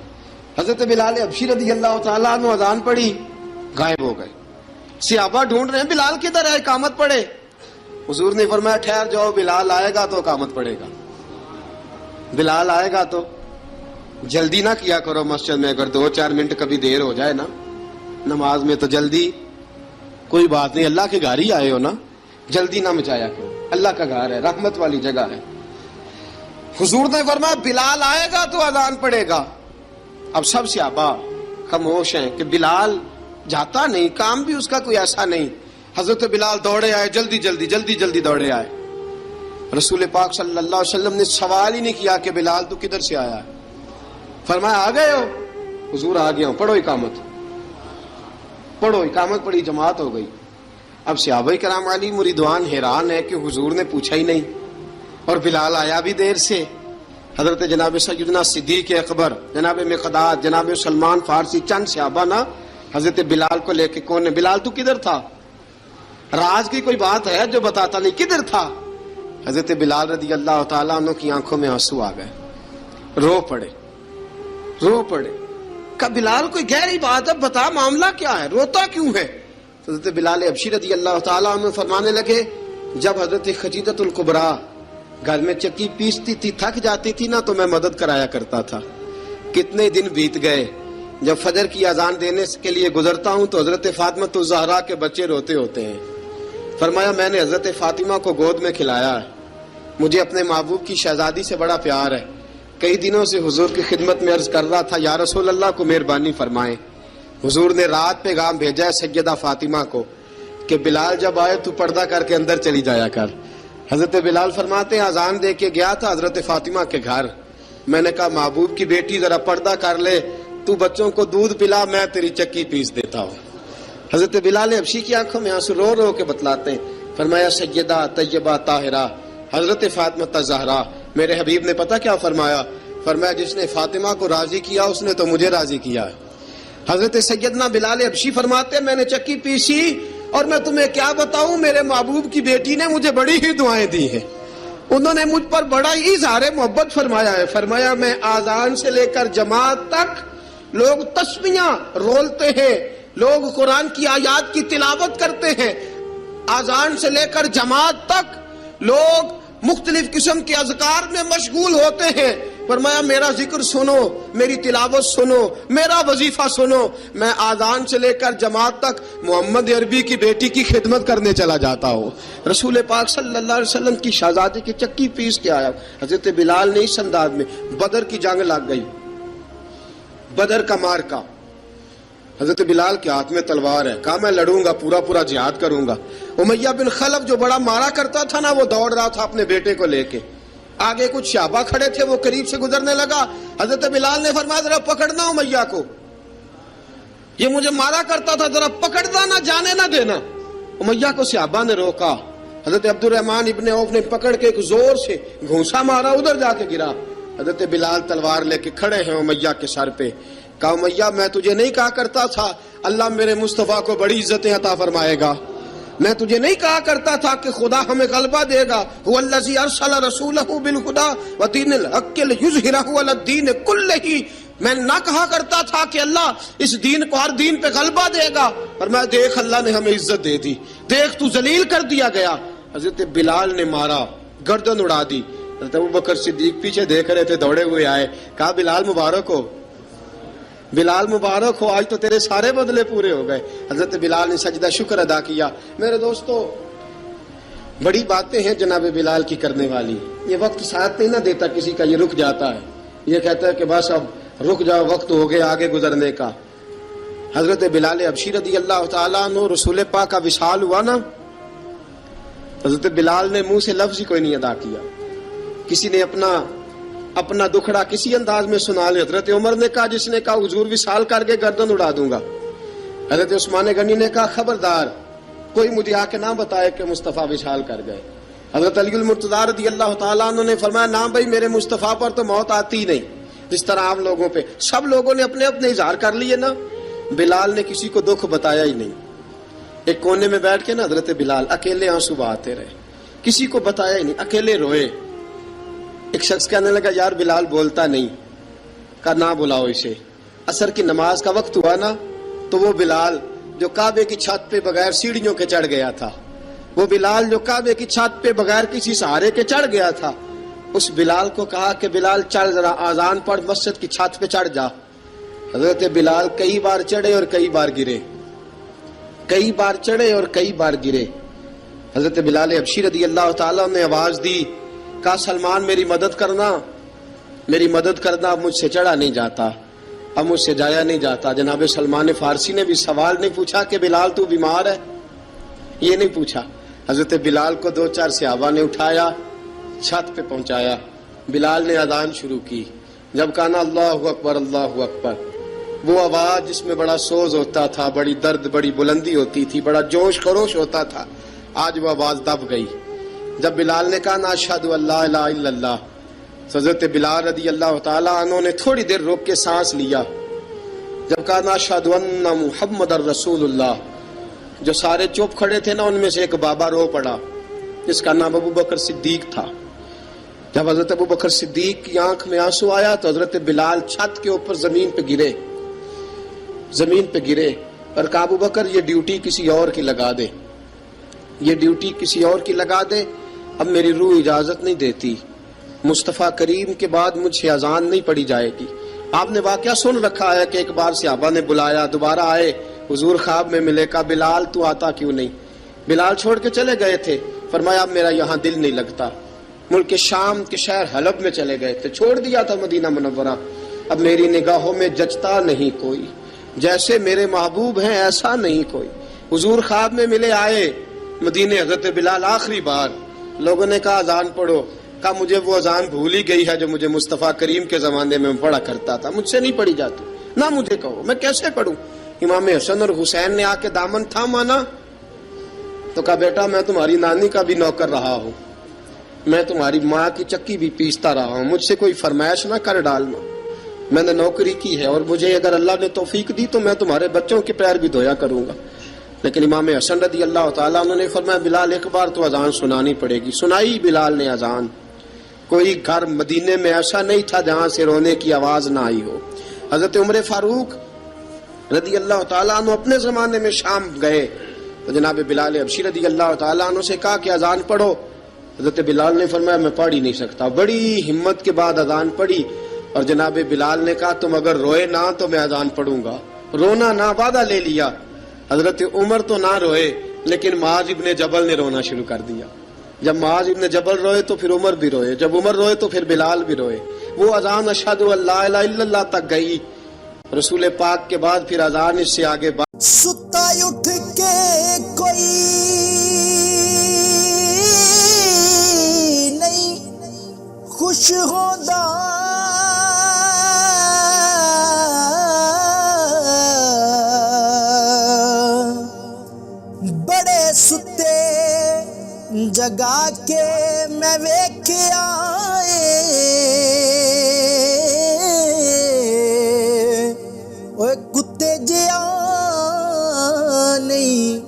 حضرت بلال حبشی رضی اللہ تعالیٰ عنہ اذان پڑھی، غائب ہو گئے. صحابہ ڈھونڈ رہے ہیں بلال کدھر ہے، اقامت پڑھے. حضور نے فرمایا ٹھہر جاؤ، بلال آئے گا تو اقامت پڑھے گا، بلال آئے گا تو. جلدی نہ کیا کرو مسجد میں، اگر 2-4 منٹ کبھی دیر ہو جائے نا نماز میں تو جلدی کوئی بات نہیں، اللہ کے گھر ہی آئے ہو نا، جلدی نہ مچایا کرو، اللہ کا گھر ہے، رحمت والی جگہ ہے. حضور نے فرمایا بلال آئے گا تو اذان پڑے گا. اب سب صحابہ خاموش ہیں کہ بلال جاتا نہیں، کام بھی اس کا کوئی ایسا نہیں. حضرت بلال دوڑے آئے، جلدی دوڑے آئے. رسول پاک صلی اللہ علیہ وسلم نے سوال ہی نہیں کیا کہ بلال تو کدھر سے آیا ہے، فرمایا آ گئے ہو؟ حضور آ گیا ہوں. پڑھو اقامت پڑھی، جماعت ہو گئی. اب صحابہ کرام علی مریدوان حیران ہے کہ حضور نے پوچھا ہی نہیں اور بلال آیا بھی دیر سے. حضرت جناب سیدنا صدیق اکبر، جناب مقداد، جناب سلمان فارسی، چند صحابہ نا حضرت بلال کو لے کے، کون ہے بلال تو کدھر تھا؟ راز کی کوئی بات ہے جو بتاتا نہیں، کدھر تھا؟ حضرت بلال رضی اللہ تعالیٰ عنہ کی آنکھوں میں آنسو آ گئے، رو پڑے. کہ بلال کوئی گہری بات ہے، بتا معاملہ کیا ہے، روتا کیوں ہے؟ حضرت بلال حبشی رضی اللہ تعالیٰ عنہ فرمانے لگے جب حضرت خدیجہ الکبریٰ گھر میں چکی پیستی تھی، تھک جاتی تھی نا تو میں مدد کرایا کرتا تھا. کتنے دن بیت گئے، جب فجر کی اذان دینے کے لیے گزرتا ہوں تو حضرت فاطمہ الزہرا کے بچے روتے ہوتے ہیں. فرمایا میں نے حضرت فاطمہ کو گود میں کھلایا ہے، مجھے اپنے محبوب کی شہزادی سے بڑا پیار ہے. کئی دنوں سے حضور کی خدمت میں عرض کر رہا تھا یا رسول اللہ کو مہربانی فرمائیں. حضور نے رات پیغام بھیجا ہے سیدہ فاطمہ کو کہ بلال جب آئے تو پردہ کر کے اندر چلی جایا کر. حضرت بلال فرماتے ہیں اذان دے کے گیا تھا حضرت فاطمہ کے گھر، میں نے کہا محبوب کی بیٹی ذرا پردہ کر لے، تو بچوں کو دودھ پلا، میں تیری چکی پیس دیتا ہوں. حضرت بلال حبشی کی آنکھوں میں آنسو رو کے بتلاتے ہیں. فرمایا سیدہ طیبہ طاہرہ حضرت فاطمہ الزہرا، میرے حبیب نے پتہ کیا فرمایا؟ فرمایا جس نے فاطمہ کو راضی کیا اس نے تو مجھے راضی کیا. حضرت سیدنا بلال حبشی فرماتے ہیں میں نے چکی پیسی اور میں تمہیں کیا بتاؤں، میرے محبوب کی بیٹی نے مجھے بڑی ہی دعائیں دی ہیں، انہوں نے مجھ پر بڑا ہی اظہار محبت فرمایا ہے. فرمایا میں آذان سے لے کر جماعت تک لوگ تسبیحاں رولتے ہیں، لوگ قرآن کی آیات کی تلاوت کرتے ہیں، آذان سے لے کر جماعت تک لوگ مختلف قسم کے اذکار میں مشغول ہوتے ہیں. فرمایا میرا ذکر سنو، میری تلاوت سنو، میرا وظیفہ سنو. میں آذان سے لے کر جماعت تک محمد عربی کی بیٹی کی خدمت کرنے چلا جاتا ہوں. رسول پاک صلی اللہ علیہ وسلم کی شہزادی کی چکی پیس کے آیا. حضرت بلال نے اس انداز میں، بدر کی جنگ لگ گئی، بدر کا مارکا، حضرت بلال کے ہاتھ میں تلوار ہے، کہا میں لڑوں گا، پورا جہاد کروں گا. امیہ بن خلف جو بڑا مارا کرتا تھا نا وہ دوڑ رہا تھا اپنے بیٹے کو لے کے، آگے کچھ صحابہ کھڑے تھے، وہ قریب سے گزرنے لگا. حضرت بلال نے فرمایا ذرا پکڑنا امیہ کو، یہ مجھے مارا کرتا تھا، ذرا پکڑنا، نہ جانے نہ دینا. امیہ کو صحابہ نے روکا. حضرت عبد الرحمن ابن عوف نے پکڑ کے ایک زور سے گھونسا مارا، ادھر جا کے گرا. حضرت بلال تلوار لے کے کھڑے ہیں امیہ کے سر پہ. کہا امیہ میں تجھے نہیں کہا کرتا تھا اللہ میرے مصطفیٰ کو بڑی عزتیں عطا فرمائے گا؟ میں تجھے نہیں کہا کرتا تھا کہ خدا ہمیں غلبہ دے گا؟ هو الذی ارسل رسولہ بالہدی ودین الحق لیظہرہ علی الدین کلہ. میں نہ کہا کرتا تھا کہ اللہ اس دین کو ہر دین پہ غلبہ دے گا، پر میں دیکھ اللہ نے ہمیں عزت دے دی، دیکھ تو ذلیل کر دیا گیا. حضرت بلال نے مارا، گردن اڑا دی. حضرت ابوبکر صدیق پیچھے دیکھ رہے تھے، دوڑے ہوئے آئے، کہا بلال مبارک ہو. بلال مبارک ہو، آج تو تیرے سارے بدلے پورے ہو گئے۔ حضرت بلال نے سجدہ شکر ادا کیا۔ میرے دوستو، بڑی باتیں ہیں جناب بلال کی کرنے والی۔ یہ وقت ساتھ نہیں نہ دیتا کسی کا، یہ رک جاتا ہے، یہ کہتا ہے کہ بس اب رک جاؤ، وقت ہو گیا آگے گزرنے کا۔ حضرت بلال حبشی رضی اللہ تعالیٰ عنہ، رسول پاک کا وصال ہوا نا، حضرت بلال نے منہ سے لفظ ہی کوئی نہیں ادا کیا۔ کسی نے اپنا دکھڑا کسی انداز میں سنا لے، حضرت عمر نے کہا، جس نے کہا حضور وصال کر کے گردن اڑا دوں گا۔ حضرت عثمان غنی نے کہا خبردار کوئی مجھے آ کے نہ بتائے کہ مصطفیٰ وصال کر گئے۔ حضرت علی المرتضیٰ رضی اللہ تعالیٰ عنہ نے فرمایا نہ بھائی، میرے مصطفیٰ پر تو موت آتی ہی نہیں، جس طرح عام لوگوں پہ سب لوگوں نے اپنے اپنے اظہار کر لیے نا، بلال نے کسی کو دکھ بتایا ہی نہیں۔ ایک کونے میں بیٹھ کے نا حضرت بلال اکیلے آنسو بہاتے رہے، کسی کو بتایا ہی نہیں، اکیلے روئے۔ ایک شخص کہنے لگا یار بلال بولتا نہیں، کہا نہ بلاؤ اسے۔ عصر کی نماز کا وقت ہوا نا، تو وہ بلال جو کعبے کی چھت پہ بغیر سیڑھیوں کے چڑھ گیا تھا، وہ بلال جو کعبے کی چھت پہ بغیر کسی سہارے کے چڑھ گیا تھا، اس بلال کو کہا کہ بلال چڑھ ذرا، آذان پڑھ، مسجد کی چھت پہ چڑھ جا۔ حضرت بلال کئی بار چڑھے اور کئی بار گرے، کئی بار چڑھے اور کئی بار گرے۔ حضرت بلال حبشی رضی اللہ تعالیٰ نے آواز دی، کہا سلمان میری مدد کرنا، میری مدد کرنا، اب مجھ سے چڑھا نہیں جاتا، اب مجھ سے جایا نہیں جاتا۔ جناب سلمان فارسی نے بھی سوال نہیں پوچھا کہ بلال تو بیمار ہے، یہ نہیں پوچھا۔ حضرت بلال کو دو چار صحابہ نے اٹھایا، چھت پہ پہنچایا، بلال نے اذان شروع کی۔ جب کہا نا اللہ اکبر اللہ اکبر، وہ آواز جس میں بڑا سوز ہوتا تھا، بڑی درد، بڑی بلندی ہوتی تھی، بڑا جوش خروش ہوتا تھا، آج وہ آواز دب گئی۔ جب بلال نے کہا نا اشہد ان لا الہ الا اللہ، حضرت بلال رضی اللہ تعالیٰ عنہ نے تھوڑی دیر روک کے سانس لیا۔ جب کہا نا اشہد ان محمد الرسول اللہ، جو سارے چپ کھڑے تھے نا، ان میں سے ایک بابا رو پڑا، جس کا نام ابو بکر صدیق تھا۔ جب حضرت ابو بکر صدیق کی آنکھ میں آنسو آیا تو حضرت بلال چھت کے اوپر زمین پہ گرے، زمین پہ گرے اور کہا ابو بکر یہ ڈیوٹی کسی اور کی لگا دے، یہ ڈیوٹی کسی اور کی لگا دے، اب میری روح اجازت نہیں دیتی، مصطفیٰ کریم کے بعد مجھ سے اذان نہیں پڑھی جائے گی۔ آپ نے واقعہ سن رکھا ہے کہ ایک بار صحابہ نے بلایا، دوبارہ آئے، حضور خواب میں ملے، کہا بلال تو آتا کیوں نہیں؟ بلال چھوڑ کے چلے گئے تھے، فرمایا اب میرا یہاں دل نہیں لگتا، ملک شام کے شہر حلب میں چلے گئے تھے، چھوڑ دیا تھا مدینہ منورہ، اب میری نگاہوں میں جچتا نہیں کوئی، جیسے میرے محبوب ہیں ایسا نہیں کوئی۔ حضور خواب میں ملے، آئے مدینے، حضرت بلال آخری بار، لوگوں نے کہا اذان پڑھو، کہا مجھے وہ اذان بھول ہی گئی ہے جو مجھے مصطفیٰ کریم کے زمانے میں پڑھا کرتا تھا، مجھ سے نہیں پڑھی جاتی، نہ مجھے کہو، میں کیسے پڑھوں؟ امام حسن اور حسین نے آ کے دامن تھاما نا، تو کہا بیٹا میں تمہاری نانی کا بھی نوکر رہا ہوں، میں تمہاری ماں کی چکی بھی پیستا رہا ہوں، مجھ سے کوئی فرمائش نہ کر ڈالنا، میں نے نوکری کی ہے، اور مجھے اگر اللہ نے توفیق دی تو میں تمہارے بچوں کے پیر بھی دھویا کروں گا۔ لیکن امام حسن رضی اللہ تعالیٰ عنہ نے فرمایا بلال ایک بار تو اذان سنانی پڑے گی۔ سنائی بلال نے اذان۔ کوئی گھر مدینے میں ایسا نہیں تھا جہاں سے رونے کی آواز نہ آئی ہو۔ حضرت عمر فاروق رضی اللہ تعالیٰ عنہ اپنے زمانے میں شام گئے تو جناب بلال حبشی رضی اللہ تعالیٰ عنہ سے کہا کہ اذان پڑھو، حضرت بلال نے فرمایا میں پڑھ ہی نہیں سکتا، بڑی ہمت کے بعد اذان پڑھی، اور جناب بلال نے کہا تم اگر روئے نہ تو میں اذان پڑھوں گا، رونا نہ، وعدہ لے لیا۔ حضرت عمر تو نہ روئے، لیکن معاذ ابن جبل نے رونا شروع کر دیا۔ جب معاذ ابن جبل روئے تو پھر عمر بھی روئے، جب عمر روئے تو پھر بلال بھی روئے۔ وہ اذان اشہد ان لا الہ الا اللہ تک گئی، رسول پاک کے بعد پھر اذان اس سے آگے ستا اٹھ کے کوئی نہیں خوش ہوتا، بڑے ستے جگا کے میں ویکھیا کتے جیا نہیں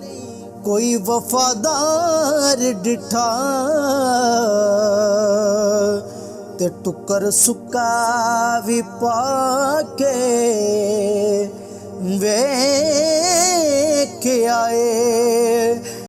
کوئی وفادار ڈٹھا، تے ٹکر سکا بھی پا کے ویکھ آئے۔